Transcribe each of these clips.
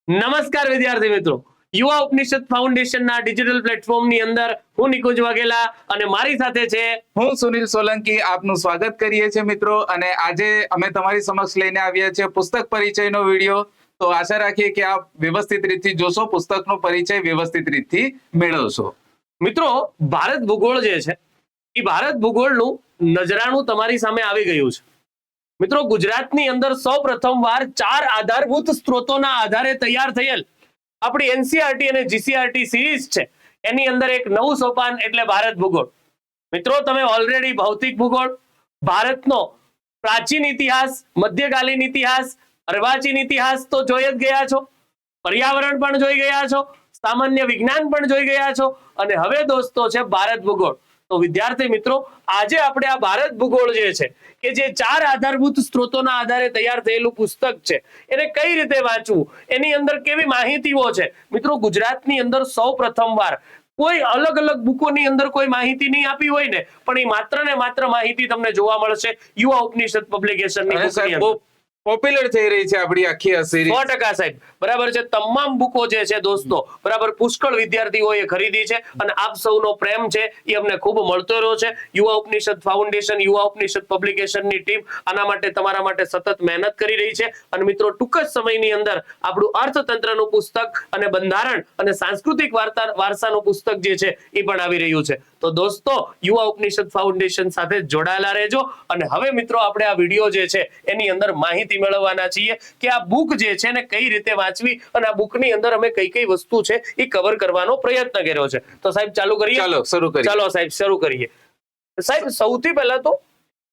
નમસ્કાર વિદ્યાર્થી મિત્રો, યુવા ઉપનિષદ ફાઉન્ડેશનના ડિજિટલ પ્લેટફોર્મની અંદર હું નિકુંજ વાઘેલા અને મારી સાથે છે હું સુનિલ સોલંકી આપનું સ્વાગત કરીએ છીએ મિત્રો. અને આજે અમે તમારી સમક્ષ લઈને આવ્યા છીએ પુસ્તક પરિચયનો વિડીયો. તો આશા રાખીએ કે આપ વ્યવસ્થિત રીતથી જોશો, પુસ્તકનો પરિચય વ્યવસ્થિત રીતથી મેળવશો. મિત્રો. ભારત ભૂગોળ જે છે એ ભારત ભૂગોળનું નજરાણું તમારી સામે આવી ગયું છે. મિત્રો, ગુજરાતની અંદર સૌ પ્રથમવાર 4 આધારભૂત સ્ત્રોતોના આધારે તૈયાર થયેલ આપણી એનસીઆરટી અને જીસીઆરટી સિરીઝ છે, એની અંદર એક નવું સોપાન એટલે ભારત ભૂગોળ. મિત્રો, તમે ઓલરેડી ભૌતિક ભૂગોળ, ભારતનો પ્રાચીન ઇતિહાસ, મધ્યકાલીન ઇતિહાસ, અર્વાચીન ઇતિહાસ તો જોઈ જ ગયા છો, પર્યાવરણ પણ જોઈ ગયા છો, સામાન્ય વિજ્ઞાન પણ જોઈ ગયા છો, અને હવે દોસ્તો છે ભારત ભૂગોળ. તો વિદ્યાર્થી મિત્રો, આજે આપણે આ ભારત ભૂગોળ જે છે કે જે 4 આધારભૂત સ્ત્રોતોના આધારે તૈયાર થયેલું પુસ્તક છે, એને કઈ રીતે વાંચવું, એની અંદર કેવી માહિતીઓ છે. મિત્રો, ગુજરાતની અંદર સૌ પ્રથમવાર કોઈ અલગ અલગ બુકોની અંદર કોઈ માહિતી નહીં આપી હોય ને, પણ એ માત્ર ને માત્ર માહિતી તમને જોવા મળશે યુવા ઉપનિષદ પબ્લિકેશનની બુકની અંદર. પોપ્યુલર થઈ રહી છે આપણી આખી આ સિરીઝ. 100% સાહેબ, બરાબર છે. તમામ બુકો જે છે દોસ્તો, બરાબર, પુષ્કળ વિદ્યાર્થીઓએ ખરીદી છે અને આપ સૌનો પ્રેમ છે એ અમને ખૂબ મળતો રહ્યો છે. યુવા ઉપનિષદ ફાઉન્ડેશન, યુવા ઉપનિષદ પબ્લિકેશનની ટીમ આના માટે તમારા માટે સતત મહેનત કરી રહી છે. અને મિત્રો, ટૂંક જ સમયની અંદર આપણું અર્થતંત્રનું પુસ્તક અને બંધારણ અને સાંસ્કૃતિક વારસાનું પુસ્તક જે છે એ પણ આવી રહ્યું છે. તો દોસ્તો, યુવા ઉપનિષદ ફાઉન્ડેશન સાથે જોડાયેલા રહેજો. અને હવે મિત્રો, આપણે આ વિડીયો જે છે એની અંદર માહિતી મેળવવાના છીએ કે આ બુક જે છે ને કઈ રીતે વાંચવી અને આ બુકની અંદર અમે કઈ કઈ વસ્તુ છે એ કવર કરવાનો પ્રયત્ન કર્યો છે. તો સાહેબ ચાલુ કરીએ. ચાલો શરૂ કરીએ. ચાલો સાહેબ શરૂ કરીએ. સાહેબ, સૌથી પહેલા તો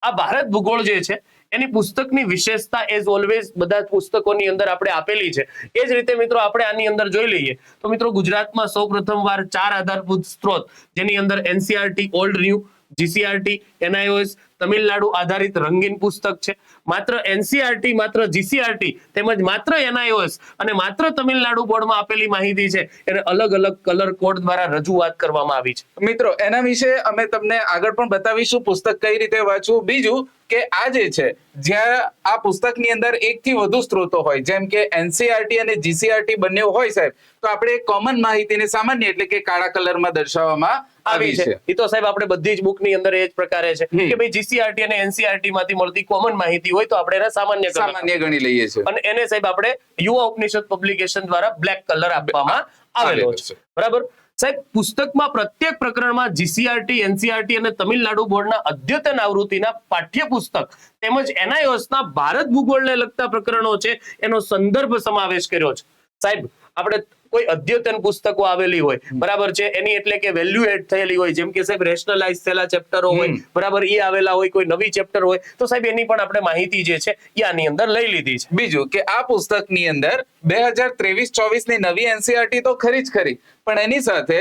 આ ભારત ભૂગોળ જે છે એની પુસ્તકની વિશેષતા એઝ ઓલવેઝ બધા પુસ્તકોની અંદર આપણે આપેલી છે. એ જ રીતે મિત્રો આપણે આની અંદર જોઈ લઈએ તો મિત્રો, ગુજરાતમાં સૌ પ્રથમવાર 4 આધારભૂત સ્ત્રોત, જેની અંદર NCERT old new, GCERT, NIOS, Tamil Nadu આધારિત રંગીન પુસ્તક છે. માત્ર એનસીઆરટી, માત્ર જીસીઆરટી તેમજ માત્ર એનઆઈઓએસ અને માત્ર તમિલનાડુ બોર્ડમાં આપેલી માહિતી છે એને અલગ અલગ કલર કોડ દ્વારા રજૂઆત કરવામાં આવી છે. મિત્રો, એના વિશે અમે તમને આગળ પણ બતાવીશું પુસ્તક કઈ રીતે વાંચવું. બીજું કે આ જે છે, જ્યાં આ પુસ્તકની અંદર 1 થી વધુ સ્ત્રોતો હોય, જેમ કે એનસીઆરટી અને જીસીઆરટી બંને હોય સાહેબ, તો આપણે કોમન માહિતીને સામાન્ય એટલે કે કાળા કલરમાં દર્શાવવામાં આવી છે. એ તો સાહેબ આપણે બધી જ બુકની અંદર એ જ પ્રકારે છે કે ભાઈ જીસીઆરટી અને એનસીઆરટી માંથી મળતી કોમન માહિતી હોય તો આપણે એને સામાન્ય ગણી લઈએ છીએ. અને એને સાહેબ આપણે યુવા ઉપનિષદ પબ્લિકેશન દ્વારા બ્લેક કલર આપવામાં આવેલો છે. બરાબર સાહેબ, પુસ્તકમાં પ્રત્યેક પ્રકરણમાં જીસીઆરટી, એનસીઆરટી અને તમિલનાડુ બોર્ડના અદ્યતન આવૃત્તિના પાઠ્યપુસ્તક તેમજ એનઆઈઓએસના ભારત ભૂગોળને લગતા પ્રકરણો છે એનો સંદર્ભ સમાવેશ કર્યો છે. સાહેબ, આપણે કોઈ અદ્યતન પુસ્તકો આવેલી હોય, બરાબર છે, એની એટલે કે વેલ્યુ એડ થયેલી હોય, જેમ કે સાહેબ રેશનલાઇઝ થયેલા ચેપ્ટરો હોય, બરાબર, એ આવેલા હોય, કોઈ નવી ચેપ્ટર હોય, તો સાહેબ એની પણ આપણે માહિતી જે છે એ આની અંદર લઈ લીધી છે. બીજું કે આ પુસ્તકની અંદર 2023-24 ની નવી એનસીઆરટી તો ખરી જ ખરી, પણ એની સાથે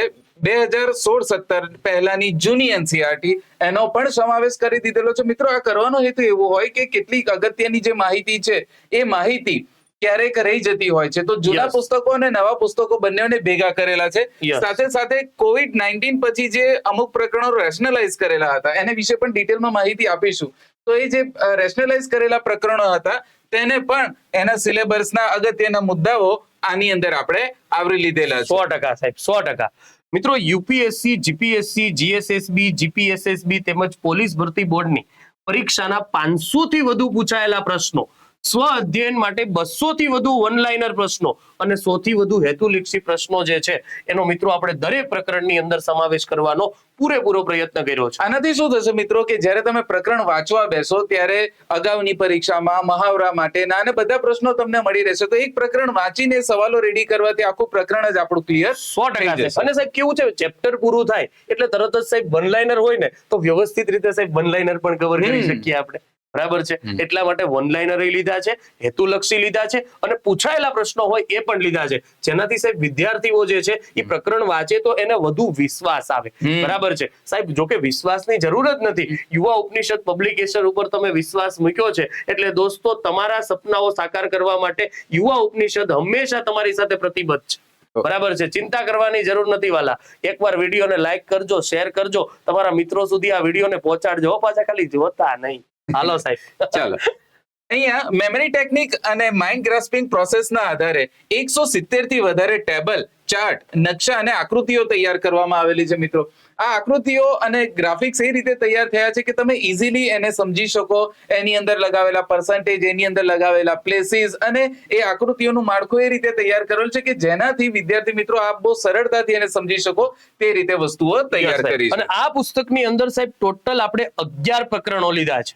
2016-17 પહેલાની જૂની એનસીઆરટી એનો પણ સમાવેશ કરી દીધેલો છે. મિત્રો, આ કરવાનો હેતુ એવો હોય કે કેટલીક અગત્યની જે માહિતી છે એ માહિતી ક્યારેક રહી જતી હોય છે, તો જૂના પુસ્તકો અને નવા પુસ્તકો બંનેને ભેગા કરેલા છે. સાથે સાથે COVID-19 પછી જે અમુક પ્રકરણો રેશનલાઇઝ કરેલા હતા એને વિશે પણ ડિટેલમાં માહિતી આપીશું. તો એ જે રેશનલાઇઝ કરેલા પ્રકરણો હતા તેને પણ એના સિલેબસના અગત્યના મુદ્દાઓ આની અંદર આપણે આવરી લીધેલા છે. 100% સાહેબ, 100%. મિત્રો, યુપીએસસી, જીપીએસસી, જીએસએસબી, જીપીએસએસબી તેમજ પોલીસ ભરતી બોર્ડની પરીક્ષાના 500 થી વધુ પૂછાયેલા પ્રશ્નો, સ્વ અધ્યયન માટે 200 થી વધુ વન લાઇનર પ્રશ્નો અને 100 થી વધુ હેતુલક્ષી પ્રશ્નો જે છે એનો મિત્રો આપણે દરેક પ્રકરણની અંદર સમાવેશ કરવાનો પૂરેપૂરો પ્રયત્ન કર્યો છે. આનાથી શું થશે મિત્રો કે જ્યારે તમે પ્રકરણ વાંચવા બેસો ત્યારે અગાઉની પરીક્ષામાં મહાવરા માટેના અને બધા પ્રશ્નો તમને મળી રહેશે. તો એક પ્રકરણ વાંચીને સવાલો રેડી કરવાથી આખું પ્રકરણ જ આપણું ક્લિયર 100%. અને સાહેબ કેવું છે, ચેપ્ટર પૂરું થાય એટલે તરત જ સાહેબ વન લાઇનર હોય ને તો વ્યવસ્થિત રીતે સાહેબ વન લાઇનર પણ કવર કરી શકીએ આપણે. બરાબર છે, એટલા માટે વન લાઇનર લીધા છે, હેતુલક્ષી લીધા છે અને પૂછાયેલા પ્રશ્નો હોય એ પણ લીધા છે, જેનાથી સાહેબ વિદ્યાર્થીઓ જે છે એ પ્રકરણ વાંચે તો એને વધુ વિશ્વાસ આવે. બરાબર છે સાહેબ, જો કે વિશ્વાસની જરૂર જ નથી. યુવા ઉપનિષદ પબ્લિકેશન ઉપર તમે વિશ્વાસ મૂક્યો છે એટલે દોસ્તો તમારા સપનાઓ સાકાર કરવા માટે યુવા ઉપનિષદ હંમેશા તમારી સાથે પ્રતિબદ્ધ છે. બરાબર છે, ચિંતા કરવાની જરૂર નથી વાલા. એકવાર વિડીયોને લાઈક કરજો, શેર કરજો, તમારા મિત્રો સુધી આ વિડીયોને પહોંચાડજો. પાછા ખાલી જોતા નહીં. હાલો સાહેબ, ચાલો. અહીંયા મેમરી ટેકનિક અને માઇન્ડ ગ્રાસ્પિંગ પ્રોસેસના આધારે 170 થી વધારે ટેબલ, ચાર્ટ, નકશા અને આકૃતિઓ તૈયાર કરવામાં આવેલી છે મિત્રો. આ આકૃતિઓ અને ગ્રાફિક્સ એ રીતે તૈયાર થયા છે કે તમે ઇઝીલી એને સમજી શકો. એની અંદર લગાવેલા પર્સન્ટેજ, એની અંદર લગાવેલા પ્લેસીસ અને એ આકૃતિઓનું માળખું એ રીતે તૈયાર કરેલું છે કે જેનાથી વિદ્યાર્થી મિત્રો આપ બહુ સરળતાથી એને સમજી શકો તે રીતે વસ્તુઓ તૈયાર કરી છે. અને આ પુસ્તકની અંદર સાહેબ ટોટલ આપણે 11 પ્રકરણો લીધા છે,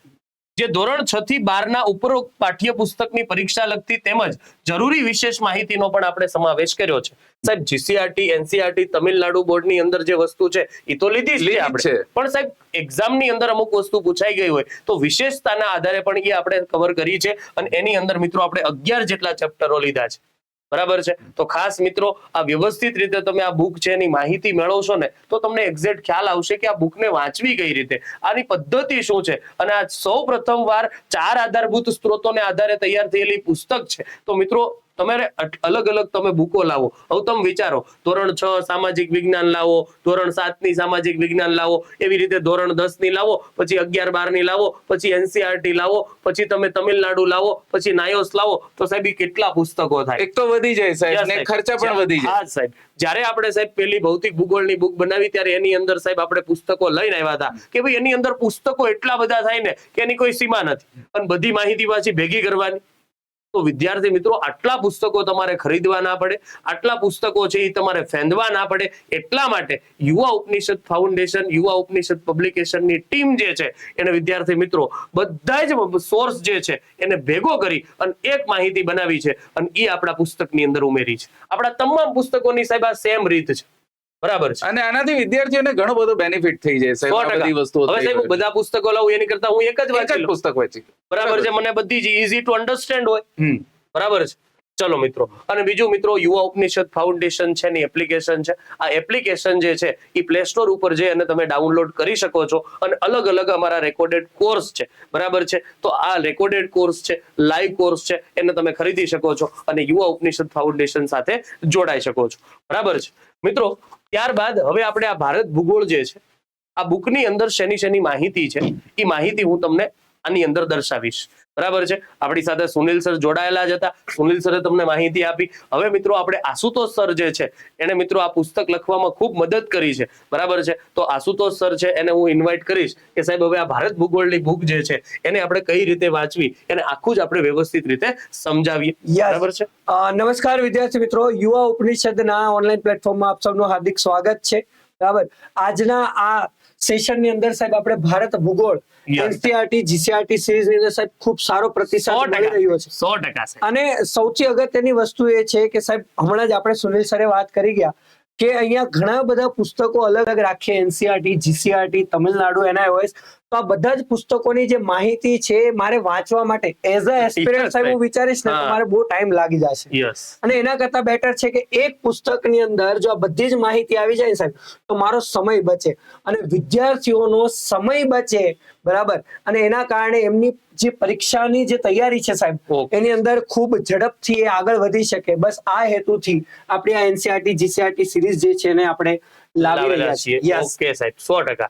જે ધોરણ 6 થી 12 ના ઉપરોક્ત પાઠ્ય પુસ્તકની પરીક્ષા લગતી તેમજ જરૂરી વિશેષ માહિતીનો પણ આપણે સમાવેશ કર્યો છે. સાહેબ જીસીઆરટી, એનસીઆરટી, તમિલનાડુ બોર્ડની અંદર જે વસ્તુ છે એ તો લીધી જ છે આપણે, પણ સાહેબ એક્ઝામની અંદર અમુક વસ્તુ પૂછાઈ ગઈ હોય તો વિશેષતાના આધારે પણ એ આપણે કવર કરી છે. અને એની અંદર મિત્રો આપણે 11 જેટલા ચેપ્ટરો લીધા છે. બરાબર છે. તો ખાસ મિત્રો આ વ્યવસ્થિત રીતે તમે આ બુક છે એની માહિતી મેળવશો ને તો તમને એક્ઝેક્ટ ખ્યાલ આવશે કે આ બુકને વાંચવી કઈ રીતે, આની પદ્ધતિ શું છે. અને આ સૌ પ્રથમ વાર 4 આધારભૂત સ્ત્રોતોને આધારે તૈયાર થયેલી પુસ્તક છે. તો મિત્રો તમારે અલગ અલગ તમે બુકો લાવો. હવે તમે વિચારો, ધોરણ 6 સામાજિક વિજ્ઞાન લાવો, ધોરણ 7 ની સામાજિક વિજ્ઞાન લાવો, એવી રીતે ધોરણ 10 ની લાવો, પછી 11, 12 ની લાવો, પછી એનસીઆરટી લાવો, પછી તમે તમિલનાડુ લાવો, પછી નાયોસ લાવો, તો સાહેબ કેટલા પુસ્તકો થાય? એક તો વધી જાય સાહેબ ને ખર્ચા પણ વધી જાય. હા સાહેબ, જ્યારે આપણે સાહેબ પેલી ભૌતિક ભૂગોળની બુક બનાવી ત્યારે એની અંદર સાહેબ આપણે પુસ્તકો લઈને આવ્યા હતા કે ભાઈ એની અંદર પુસ્તકો એટલા બધા થાય ને કે એની કોઈ સીમા નથી, અને બધી માહિતી પાછી ભેગી કરવાની. તો વિદ્યાર્થી મિત્રો આટલા પુસ્તકો તમારે ખરીદવા ના પડે, આટલા પુસ્તકો છે એ તમારે ફેંદવા ના પડે. એટલા માટે યુવા ઉપનિષદ ફાઉન્ડેશન, યુવા ઉપનિષદ પબ્લિકેશનની ટીમ જે છે એને વિદ્યાર્થી મિત્રો બધા જ સોર્સ જે છે એને ભેગો કરી અને એક માહિતી બનાવી છે અને એ આપણા પુસ્તકની અંદર ઉમેરી છે. આપણા તમામ પુસ્તકોની સાહેબ આ સેમ રીત છે. બરાબર છે. અને આનાથી વિદ્યાર્થીઓને ઘણો બધો બેનિફિટ થઈ જાય સાહેબ. આ બધી વસ્તુઓ હવે સાહેબ બધા પુસ્તકો લાવું એની કરતા હું એક જ વાંચી લઉં. પુસ્તક વાંચી. બરાબર છે. મને બધી જ ઈઝી ટુ અન્ડરસ્ટેન્ડ હોય. બરાબર છે. ચલો મિત્રો, અને બીજું મિત્રો યુવા ઉપનિષદ ફાઉન્ડેશન છે ની એપ્લિકેશન છે. આ એપ્લિકેશન જે છે એ પ્લે સ્ટોર ઉપર જઈ અને તમે ડાઉનલોડ કરી શકો છો. અને અલગ અલગ અમારા રેકોર્ડેડ કોર્સ છે. બરાબર છે. તો આ રેકોર્ડેડ કોર્સ છે, લાઈવ કોર્સ છે, એને તમે ખરીદી શકો છો અને યુવા ઉપનિષદ ફાઉન્ડેશન સાથે જોડાઈ શકો છો. બરાબર છે મિત્રો. ત્યારબાદ હવે આપણે આ ભારત ભૂગોળ જે છે આ બુકની અંદર શેની માહિતી છે એ માહિતી હું તમને આની અંદર દર્શાવીશ. બરાબર છે. આપણી સાથે સુનિલ સર જોડાયેલા જ હતા. સુનિલ સરે તમને માહિતી આપી. હવે મિત્રો આપણે આશુતોષ સર જે છે એને મિત્રો આ પુસ્તક લખવામાં ખૂબ મદદ કરી છે. બરાબર છે. તો આશુતોષ સર છે એને હું ઇન્વાઇટ કરીશ કે સાહેબ હવે આ ભારત ભૂગોળની બુક જે છે એને આપણે કઈ રીતે વાંચવી, એને આખું જ આપણે વ્યવસ્થિત રીતે સમજાવીએ. બરાબર છે. નમસ્કાર વિદ્યાર્થી મિત્રો, યુવા ઉપનિષદના ઓનલાઈન પ્લેટફોર્મમાં આપ સૌનું હાર્દિક સ્વાગત છે. બરાબર. આજના આ સેશનની અંદર સાહેબ આપણે ભારત ભૂગોળ એનસીઆરટી જીસીઆરટી સિરીઝ ની અંદર સાહેબ ખૂબ સારો પ્રતિસાદ મળી રહ્યો છે. 100%. અને સૌથી અગત્યની વસ્તુ એ છે કે સાહેબ હમણાં જ આપણે સુનિલ સરે વાત કરી ગયા કે અહીંયા ઘણા બધા પુસ્તકો અલગ અલગ રાખીએ, એનસીઆરટી, જીસીઆરટી, તમિલનાડુ, એનઆઈઓએસ. તો આ બધા જ પુસ્તકોની જે માહિતી છે મારે વાંચવા માટે એઝ અ એસ્પિરન્ટ સાહેબ હું વિચારીશ ને તો મારે બહુ ટાઈમ લાગી જશે. અને એના કરતા બેટર છે કે એક પુસ્તકની અંદર જો આ બધી જ માહિતી આવી જાય સાહેબ તો મારો સમય બચે અને વિદ્યાર્થીઓનો સમય બચે. બરાબર. અને એના કારણે એમની જે પરીક્ષાની જે તૈયારી છે સાહેબ એની અંદર ખૂબ ઝડપથી એ આગળ વધી શકે. બસ આ હેતુથી આપણી આ એનસીઆરટી જીસીઆરટી સિરીઝ જે છે એને આપણે લાવી રહ્યા છીએ. ઓકે સાહેબ, 100%.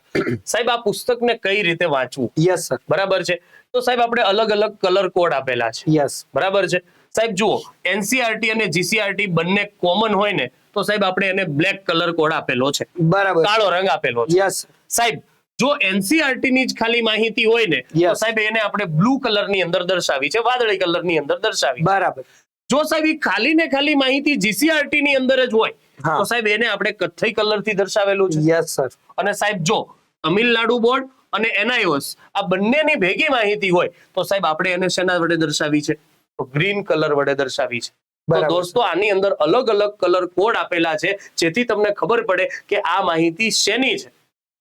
સાહેબ આ પુસ્તકને કઈ રીતે વાંચવું? Yes sir. બરાબર છે. તો સાહેબ આપણે અલગ અલગ કલર કોડ આપેલા છે. યસ. બરાબર છે. સાહેબ જુઓ, એનસીઆરટી અને જીસીઆરટી બંને કોમન હોય ને તો સાહેબ આપણે એને બ્લેક કલર કોડ આપેલો છે. બરાબર. કાળો રંગ આપેલો છે. યસ સાહેબ જો એનસીઆરટી ની જ ખાલી માહિતી હોય ને તો સાહેબ એને આપણે બ્લુ કલર ની અંદર દર્શાવી છે, વાદળી કલર ની અંદર દર્શાવી. બરાબર. જો સાહેબ એ ખાલી ને ખાલી માહિતી જીસીઆરટી ની અંદર જ હોય તો સાહેબ એને આપણે કથ્થઈ કલર થી દર્શાવેલું છે. Yes sir. અને સાહેબ જો તમિલનાડુ બોર્ડ અને એનઆઈઓએસ આ બંનેની ભેગી માહિતી હોય તો સાહેબ આપણે એને શેના વડે દર્શાવી છે? તો ગ્રીન કલર વડે દર્શાવી છે. તો દોસ્તો આની અંદર અલગ અલગ કલર કોડ આપેલા છે જેથી તમને ખબર પડે કે આ માહિતી શેની છે.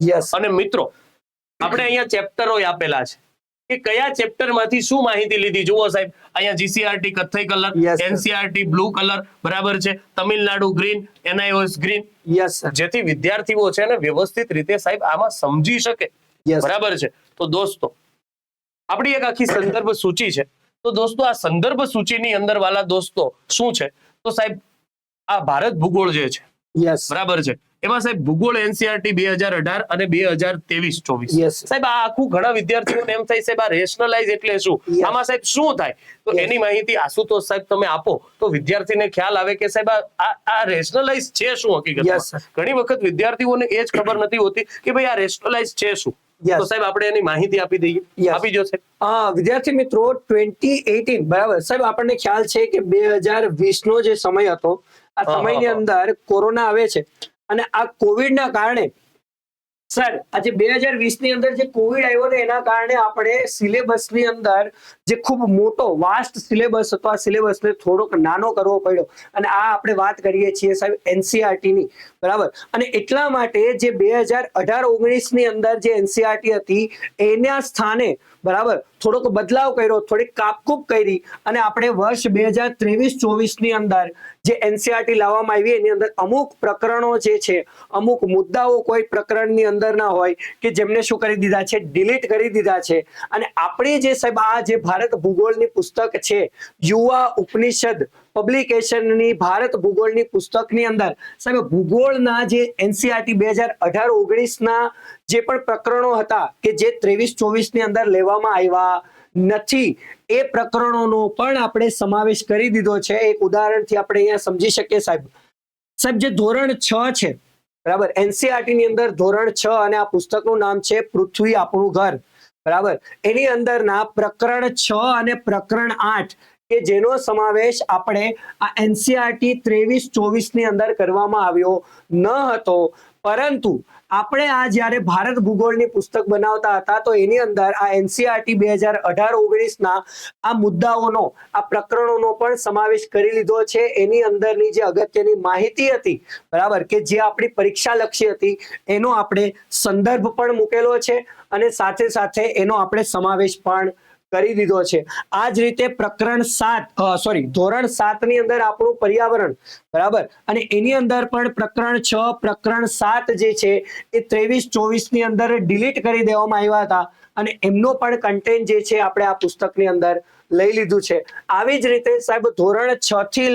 યસ. અને મિત્રો આપણે અહીંયા ચેપ્ટરો આપેલા છે કે કયા ચેપ્ટર માંથી શું માહિતી લીધી. જુઓ સાહેબ અહીંયા જીસીઆરટી કથ્થઈ કલર, એનસીઆરટી બ્લુ કલર. બરાબર છે. Tamil Nadu green, NIOS green. Yes. જેથી વિદ્યાર્થીઓ છે ને વ્યવસ્થિત રીતે સાહેબ આમાં સમજી શકે. બરાબર છે. તો દોસ્તો આપણી એક આખી સંદર્ભ સૂચિ છે. તો દોસ્તો આ સંદર્ભ સૂચિની અંદર વાલા દોસ્તો શું છે? તો સાહેબ આ ભારત ભૂગોળ જે છે યસ બરાબર છે. એમાં સાહેબ ભૂગોળ એનસીઆરટી 2018 અને 2023-24. Yes. સાહેબ આ આખું ઘણા વિદ્યાર્થીઓને એમ થાય સાહેબ આ રેશનલાઇઝ એટલે શું, Yes. આમાં સાહેબ શું થાય, તો Yes. એની માહિતી આશુતોષ સાહેબ તમે આપો તો વિદ્યાર્થીને ખ્યાલ આવે કે સાહેબ આ રેશનલાઇઝ છે શું Yes, હકીકતમાં. sir. ઘણી વખત વિદ્યાર્થીઓને એ જ ખબર નથી હોતી કે ભાઈ આ રેશનલાઇઝ છે શું. Yes. તો સાહેબ આપણે એની માહિતી આપી દઈએ. Yes. આપી જો સાહેબ. વિદ્યાર્થી મિત્રો 2018 બરાબર સાહેબ આપણને ખ્યાલ છે કે 2020 નો જે સમય હતો આ હા, સમયની હા. અંદર કોરોના આવે છે અને આ કોવિડ ના કારણે સર આજે 2020 ની અંદર જે કોવિડ આવ્યો ને એના કારણે આપણે સિલેબસ ની અંદર જે ખૂબ મોટો વાસ્ટ સિલેબસ હતો આ સિલેબસ ને થોડોક નાનો કરવો પડ્યો અને આ આપણે વાત કરીએ છીએ સાહેબ એનસીઆરટી ની બરાબર. અને એટલા માટે જે 2018-19 ની અંદર જે એનસીઆરટી હતી એના સ્થાને બરાબર થોડોક બદલાવ કર્યો, થોડીક કાપકૂપ કરી અને આપણે વર્ષ 2023-24 ની અંદર જે એનસીઆરટી લાવવામાં આવી એની અંદર અમુક પ્રકરણો જે છે, અમુક મુદ્દાઓ કોઈ પ્રકરણની અંદર ના હોય કે જેમને શું કરી દીધા છે, ડિલીટ કરી દીધા છે. અને આપણી જે સાહેબ આ જે ભારત ભૂગોળની પુસ્તક છે યુવા ઉપનિષદ પબ્લિકેશનની ભારત ભૂગોળની પુસ્તકની અંદર સાહેબ ભૂગોળના જે એનસીઆરટી 2018-19 ના જે પણ પ્રકરણો હતા કે જે 23-24 ની અંદર લેવામાં આવ્યા નથી એ પ્રકરણોનો પણ આપણે સમાવેશ કરી દીધો છે. એક ઉદાહરણથી આપણે અહીંયા સમજી શકીએ સાહેબ જે ધોરણ 6 છે બરાબર એનસીઆરટી ની અંદર ધોરણ 6 અને આ પુસ્તકનું નામ છે પૃથ્વી આપણું ઘર બરાબર. એની અંદરના પ્રકરણ 6 અને પ્રકરણ 8 કે જેનો સમાવેશ આપણે આ એનસીઆરટી 23-24 ની અંદર કરવામાં આવ્યો ન હતો, પરંતુ આપણે આ જ્યારે ભારત ભૂગોળની પુસ્તક બનાવતા હતા તો એની અંદર આ એનસીઆરટી 2018-19 ના આ મુદ્દાઓનો આ પ્રકરણોનો પણ સમાવેશ કરી લીધો છે. એની અંદરની જે અગત્યની માહિતી હતી બરાબર કે જે આપણી પરીક્ષા લક્ષી હતી એનો આપણે સંદર્ભ પણ મૂકેલો છે અને સાથે સાથે એનો આપણે સમાવેશ પણ કરી દીધો છે. આ જ રીતે પ્રકરણ 7 ધોરણ 7 ની અંદર આપણું પર્યાવરણ બરાબર અને એની અંદર પણ પ્રકરણ 6 પ્રકરણ 7 જે છે એ 23-24 ની અંદર ડિલીટ કરી દેવામાં આવ્યા હતા અને એમનો પણ કન્ટેન્ટ જે છે આપણે આ પુસ્તકની અંદર લઈ લીધું છે. આવી જ રીતે સાહેબ ધોરણ 6 થી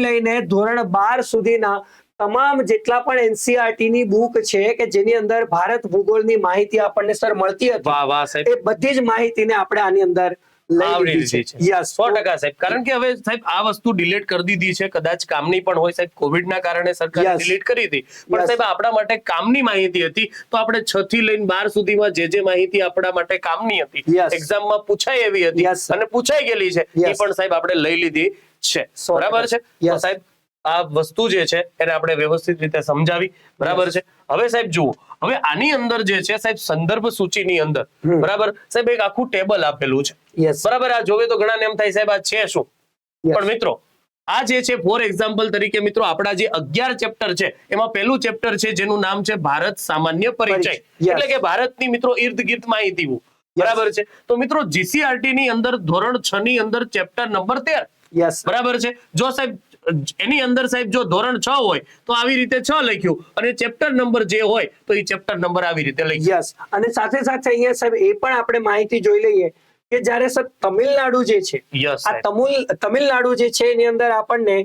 લઈને ધોરણ 12 સુધીના તમામ જેટલા પણ એનસીઆરટી ની બુક છે કે જેની અંદર ભારત ભૂગોળની માહિતી આપણને સર મળતી હતી વાહ વાહ સાહેબ. એ બધી જ માહિતીને આપણે આની અંદર લઈ આવરી લીધી લીધી છે. છે. યસ 100% સાહેબ. કારણ કે હવે સાહેબ આ વસ્તુ ડિલીટ કરી દીધી છે, કદાચ કામની પણ હોય સાહેબ, કોવિડ ના કારણે સરકારે Yes. ડિલીટ કરી હતી પણ Yes. સાહેબ આપણા માટે કામની માહિતી હતી તો આપણે 6 થી લઈને 12 સુધીમાં જે માહિતી આપણા માટે કામની હતી, Yes. એક્ઝામમાં પૂછાય એવી હતી Yes, sir. અને પૂછાઈ ગયેલી છે એ Yes. પણ સાહેબ આપણે લઈ લીધી છે. 100%. બરાબર છે. તો Yes. સાહેબ આ વસ્તુ જે છે એને આપણે વ્યવસ્થિત રીતે સમજાવી બરાબર છે. હવે સાહેબ જુઓ, હવે આની અંદર જે છે સાહેબ સંદર્ભ સૂચિની અંદર બરાબર સાહેબ એક આખું ટેબલ આપેલું છે યસ બરાબર. આ જોવે તો ઘણાને એમ થાય સાહેબ આ છે શું, Yes. પણ મિત્રો આ જે છે ફોર એક્ઝામ્પલ તરીકે મિત્રો આપણા જે 11 ચેપ્ટર છે એમાં પહેલું ચેપ્ટર છે જેનું નામ છે ભારત સામાન્ય પરિચય, Yes. એટલે કે ભારતની મિત્રો ઇર્દ ગિર્દ માહિતી બરાબર છે. તો મિત્રો જીસીઆરટી ની અંદર ધોરણ 6 ની અંદર ચેપ્ટર નંબર 13 યસ બરાબર છે. જો સાહેબ એની અંદર સાહેબ જો ધોરણ 6 હોય તો આવી રીતે 6 લખ્યું અને ચેપ્ટર નંબર જે હોય તો એ ચેપ્ટર નંબર આવી રીતે લખ્યું. યસ અને સાથે સાથે અહીંયા સાહેબ એ પણ આપણે માહિતી જોઈ લઈએ કે જ્યારે સર તમિલનાડુ જે છે યસ આ તમિલનાડુ જે છે એની અંદર આપણને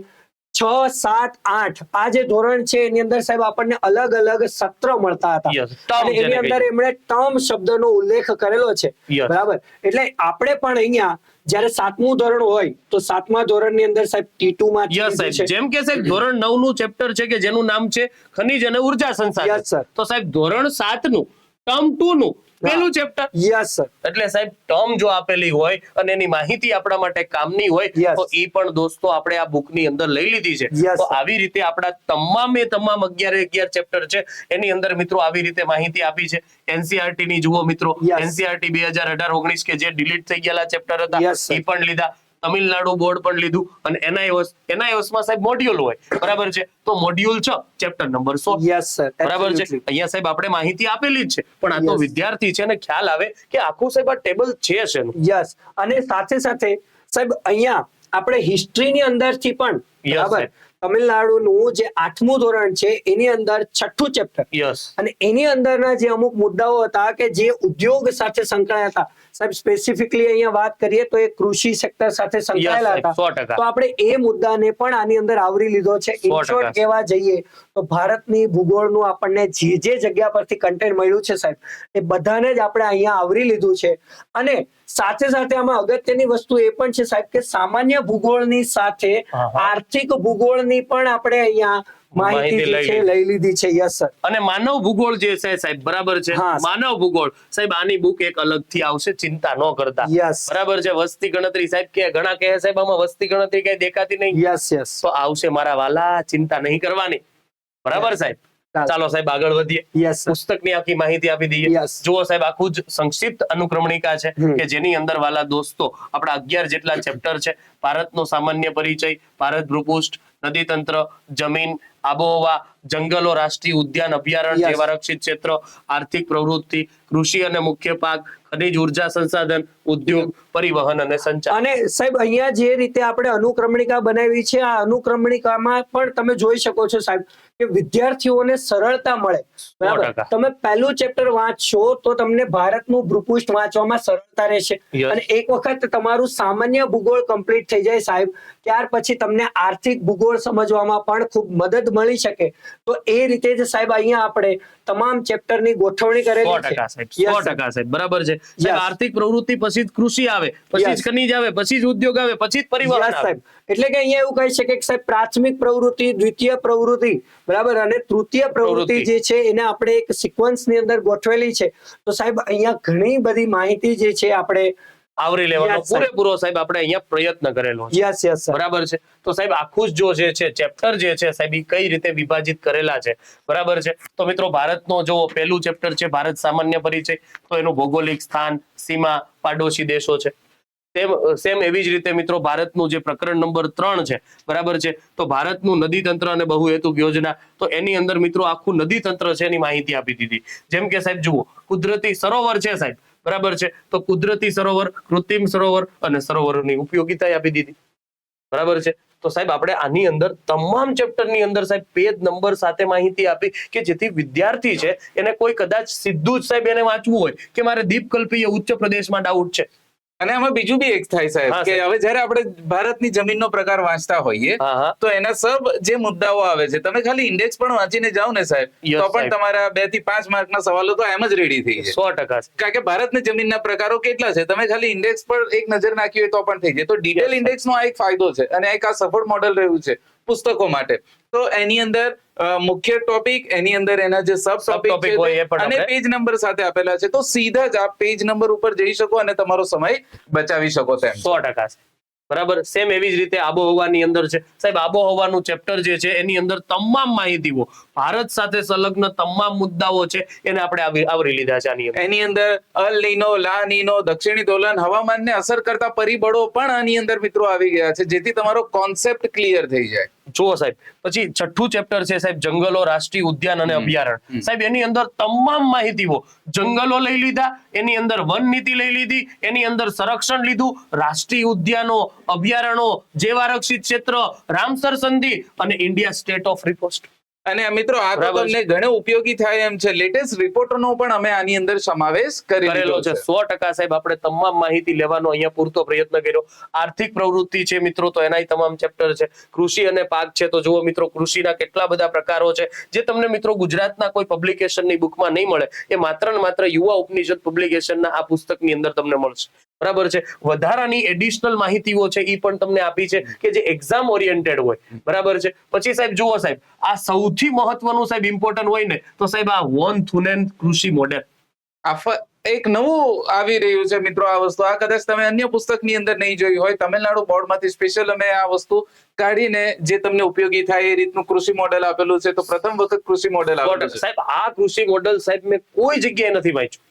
6, 7, 8 આ જે ધોરણ છે એની અંદર સાહેબ આપણને અલગ અલગ સત્ર મળતા હતા Yes, term અને એની જેને અંદર કહીએ. એમણે ટર્મ શબ્દનો ઉલ્લેખ કરેલો છે Yes. બરાબર. એટલે આપણે પણ અહીંયા જ્યારે 7મું ધોરણ હોય તો 7મા ધોરણની અંદર સાહેબ T2 માં યસ સાહેબ. જેમ કે સાહેબ ધોરણ 9 નું ચેપ્ટર છે કે જેનું નામ છે ખનિજ અને ઉર્જા Yes, sir. સંસાધન, તો સાહેબ ધોરણ 7 નું ટર્મ 2 નું પહેલું ચેપ્ટર. યસ સર એટલે સાહેબ ટર્મ જો આપેલી હોય અને એની માહિતી આપણા માટે કામની હોય Yes. તો એ પણ દોસ્તો આપણે આ બુકની અંદર લઈ લીધી છે. Yes, તો sir. આવી રીતે આપણા તમામ 11 ચેપ્ટર છે એની અંદર મિત્રો આવી રીતે માહિતી આપી છે. એનસીઆરટી ની જુઓ મિત્રો, Yes. એનસીઆરટી 2018-19 કે જે ડિલીટ થઈ ગયેલા ચેપ્ટર હતા Yes, sir. એ પણ લીધા. તમિલનાડુ બોર્ડ પણ લીધું અને એનઆઈઓએસ માં સાહેબ મોડ્યુલ હોય બરાબર છે, તો module 6 chapter number 16 yes sir બરાબર છે. અહીંયા સાહેબ આપણે માહિતી આપેલી જ છે પણ આ તો Yes. વિદ્યાર્થી છે ને ખ્યાલ આવે કે આખું સાહેબ આ ટેબલ છે શેનું. યસ અને સાથે સાથે સાહેબ અહીંયા આપણે હિસ્ટ્રીની અંદરથી પણ Yes, બરાબર સાહેબ. તમિલનાડુનું જે 8મું ધોરણ છે એની અંદર 6થું ચેપ્ટર યસ અને એની અંદરના જે અમુક મુદ્દાઓ હતા કે જે ઉદ્યોગ સાથે સંકળાયા હતા, સાહેબ સ્પેસિફિકલી અહીંયા વાત કરીએ તો એ કૃષિ સેક્ટર સાથે સંકળાયેલા સાહેબ, હતા. 100%. તો આપણે એ મુદ્દાને પણ આની અંદર આવરી લીધો છે. ઇન 100%. શોર્ટ કહેવા જઈએ તો ભારતની ભૂગોળનું આપણને જે જગ્યા પરથી કન્ટેન્ટ મળ્યું છે સાહેબ, એ બધાને જ આપણે અહીંયા આવરી લીધું છે. અને સાથે સાથે આમાં અગત્યની વસ્તુ એ પણ છે સાહેબ કે સામાન્ય ભૂગોળની સાથે હા. આર્થિક ભૂગોળની પણ આપણે અહીંયા માહિતી જે છે લઈ લીધી છે. Yes sir. અને માનવ ભૂગોળ જે છે સાહેબ, બરાબર છે, હા. માનવ ભૂગોળ સાહેબ આની બુક એક અલગથી આવશે, ચિંતા ન કરતા. યસ બરાબર છે. વસ્તી ગણતરી સાહેબ કે ઘણા કહે સાહેબ આમાં વસ્તી ગણતરી કઈ દેખાતી નહીં, યસ યસ. તો આવશે મારા વાલા, ચિંતા નહીં કરવાની. બરાબર સાહેબ. ચાલો સાહેબ આગળ વધીએ. Yes sir. પુસ્તકની આખી માહિતી આપી દઈએ. Yes. જુઓ સાહેબ, આખું જ સંક્ષિપ્ત અનુક્રમણિકા છે કે જેની અંદર વાલા દોસ્તો આપણા 11 જેટલા ચેપ્ટર છે. ભારતનો સામાન્ય પરિચય, ભારત ભૂપૃષ્ઠ, નદી તંત્ર, જમીન, આબોહવા, જંગલો, રાષ્ટ્રીય ઉદ્યાન, અભયારણ્ય, Yes. જૈવારક્ષિત ક્ષેત્ર, આર્થિક પ્રવૃત્તિ, કૃષિ અને મુખ્ય પાક, ખનિજ ઉર્જા સંસાધન, ઉદ્યોગ, પરિવહન અને સંચાર. અને સાહેબ અહીંયા જે રીતે આપણે અનુક્રમણિકા બનાવી છે, આ અનુક્રમણિકામાં પણ તમે જોઈ શકો છો સાહેબ કે વિદ્યાર્થીઓને સરળતા મળે. બરાબર. 100%. તમે પહેલું ચેપ્ટર વાંચશો તો તમને ભારતનું ભૂપૃષ્ઠ વાંચવામાં સરળતા રહેશે. Yes. અને એક વખત તમારું સામાન્ય ભૂગોળ કમ્પ્લીટ થઈ જાય સાહેબ, ત્યાર પછી તમને આર્થિક ભૂગોળ સમજવામાં પણ ખૂબ મદદ મળી શકે. તો એ રીતે જ સાહેબ અહીંયા આપણે તમામ ચેપ્ટરની ગોઠવણી કરેલી 100% સાહેબ, છે. Yes, 100% સાહેબ, બરાબર છે સાહેબ. Yes. આર્થિક પ્રવૃત્તિ પછી જ કૃષિ આવે, પછી Yes. જ ખનિજ આવે, પછી જ ઉદ્યોગ આવે, પછી જ પરિવહન Yes, આવે. સાહેબ. એટલે કે અહીંયા એવું કહી શકે કે સાહેબ પ્રાથમિક પ્રવૃત્તિ, દ્વિતીય પ્રવૃત્તિ, બરાબર, અને તૃતીય પ્રવૃત્તિ પ્રવૃત્તિ. જે છે એને આપણે એક સિક્વન્સ ની અંદર ગોઠવેલી છે. તો સાહેબ અહીંયા ઘણી બધી માહિતી જે છે આપણે આવરી લેવાનો Yes, સાહેબ. પૂરેપૂરો સાહેબ આપણે અહીંયા પ્રયત્ન કરેલો છે. Yes yes sir. બરાબર છે. તો સાહેબ આખું જ જે છે ચેપ્ટર જે છે સાહેબ ઈ કઈ રીતે વિભાજિત કરેલા છે, બરાબર છે. તો મિત્રો ભારતનો જો પહેલું ચેપ્ટર છે ભારત સામાન્ય પરિચય, તો એનું ભૌગોલિક સ્થાન, સીમા, પાડોશી દેશો છે. સેમ એવી જ રીતે મિત્રો ભારતનું જે પ્રકરણ નંબર 3 છે, બરાબર છે, તો ભારતનું નદી તંત્ર અને બહુહેતુક યોજના, તો એની અંદર મિત્રો આખું નદી તંત્ર છે એની માહિતી આપી દીધી. જેમ કે સાહેબ જુઓ, કુદરતી સરોવર છે સાહેબ, બરાબર છે, તો કુદરતી સરોવર, કૃત્રિમ સરોવર અને સરોવરોની ઉપયોગિતા આપી દીધી. બરાબર છે. તો સાહેબ આપણે આની અંદર તમામ ચેપ્ટરની અંદર સાહેબ પેજ નંબર સાથે માહિતી આપી કે જેથી વિદ્યાર્થી છે એને કોઈ કદાચ સીધું જ સાહેબ એને વાંચવું હોય કે મારે દીપકલ્પીય ઉચ્ચ પ્રદેશમાં ડાઉટ છે. અને આમાં બીજું બી એક થાય સાહેબ હા, કે સાહેબ. હવે જ્યારે આપણે ભારતની જમીનનો પ્રકાર વાંચતા હોઈએ હા, હા. તો એના સબ જે મુદ્દાઓ આવે છે, તમે ખાલી ઇન્ડેક્સ પણ વાંચીને જાઓ ને સાહેબ, Yes, તો પણ સાહેબ. તમારા 2 થી 5 માર્કના સવાલો તો એમ જ રેડી થઈ જાય. 100% કારણ કે ભારતની જમીનના પ્રકારો કેટલા છે, તમે ખાલી ઇન્ડેક્સ પર એક નજર નાખી હોય તો પણ થઈ જાય. તો ડિટેલ Yes, ઇન્ડેક્સનો આ એક ફાયદો છે અને એક આ સફળ મોડેલ રહ્યું છે પુસ્તકો માટે. તો એની અંદર મુખ્ય ટોપિક, એની અંદર એના જે સબ topic ટોપિક હોય એ પણ અને આપણે- પેજ નંબર સાથે આપેલા છે, તો સીધા જ આપ પેજ નંબર ઉપર જઈ શકો અને તમારો સમય બચાવી શકો તેમ. 100%. બરાબર. સેમ એવી જ રીતે આબોહવાની અંદર છે સાહેબ, આબોહવાનું ચેપ્ટર જે છે એની અંદર તમામ માહિતીઓ, ભારત સાથે સંલગ્ન તમામ મુદ્દાઓ છે એને આપણે આવરી લીધા છે આની અંદર. એની અંદર અલ નીનો, લા નીનો, દક્ષિણી દોલન, હવામાનને અસર કરતા પરિબળો પણ આની અંદર મિત્રો આવી ગયા છે, જેથી તમારો કોન્સેપ્ટ ક્લિયર થઈ જાય. જુઓ સાહેબ, પછી 6થું ચેપ્ટર છે સાહેબ જંગલો, રાષ્ટ્રીય ઉદ્યાન અને અભયારણ્ય. સાહેબ એની અંદર તમામ માહિતીઓ, જંગલો લઈ લીધા, એની અંદર વન નીતિ લઈ લીધી, એની અંદર સંરક્ષણ લીધું, રાષ્ટ્રીય ઉદ્યાનો, અભયારણ્યો, જૈવારક્ષિત ક્ષેત્ર, રામસર સંધિ અને ઇન્ડિયા સ્ટેટ ઓફ રિપોર્ટ. અને મિત્રો આ તો બરાબર તમને ઘણો ઉપયોગી થાય એમ છે. લેટેસ્ટ રિપોર્ટનો પણ અમે આની અંદર સમાવેશ કરેલો કરેલો છે. છે. 100% સાહેબ આપણે તમામ માહિતી લેવાનો અહીંયા પૂરતો પ્રયત્ન કર્યો. આર્થિક પ્રવૃત્તિ છે મિત્રો, તો એનાય તમામ ચેપ્ટર છે. કૃષિ અને પાક છે, તો જુઓ મિત્રો કૃષિના કેટલા બધા પ્રકારો છે જે તમને મિત્રો ગુજરાતના કોઈ પબ્લિકેશનની બુકમાં નહીં મળે. એ માત્ર ને માત્ર યુવા ઉપનિષદ પબ્લિકેશનના આ પુસ્તકની અંદર તમને મળશે. બરાબર છે. વધારાની એડિશનલ માહિતીઓ છે એ પણ તમને આપી છે કે જે એક્ઝામ ઓરિએન્ટેડ હોય. બરાબર છે. પછી સાહેબ જુઓ સાહેબ, આ સૌથી મહત્વનું સાહેબ ઇમ્પોર્ટન્ટ હોય ને તો સાહેબ આ વોન થુનેન કૃષિ મોડેલ. એક નવું આવી રહ્યું છે મિત્રો આ વસ્તુ. આ કદાચ તમે અન્ય પુસ્તકની અંદર નહીં જોયું હોય. તમિલનાડુ બોર્ડમાંથી સ્પેશિયલ અમે આ વસ્તુ કાઢીને જે તમને ઉપયોગી થાય એ રીતનું કૃષિ મોડેલ આપેલું છે. તો પ્રથમ વખત કૃષિ મોડેલ આપેલું છે. સાહેબ આ કૃષિ મોડેલ સાહેબ મેં કોઈ જગ્યાએ નથી વાંચ્યું.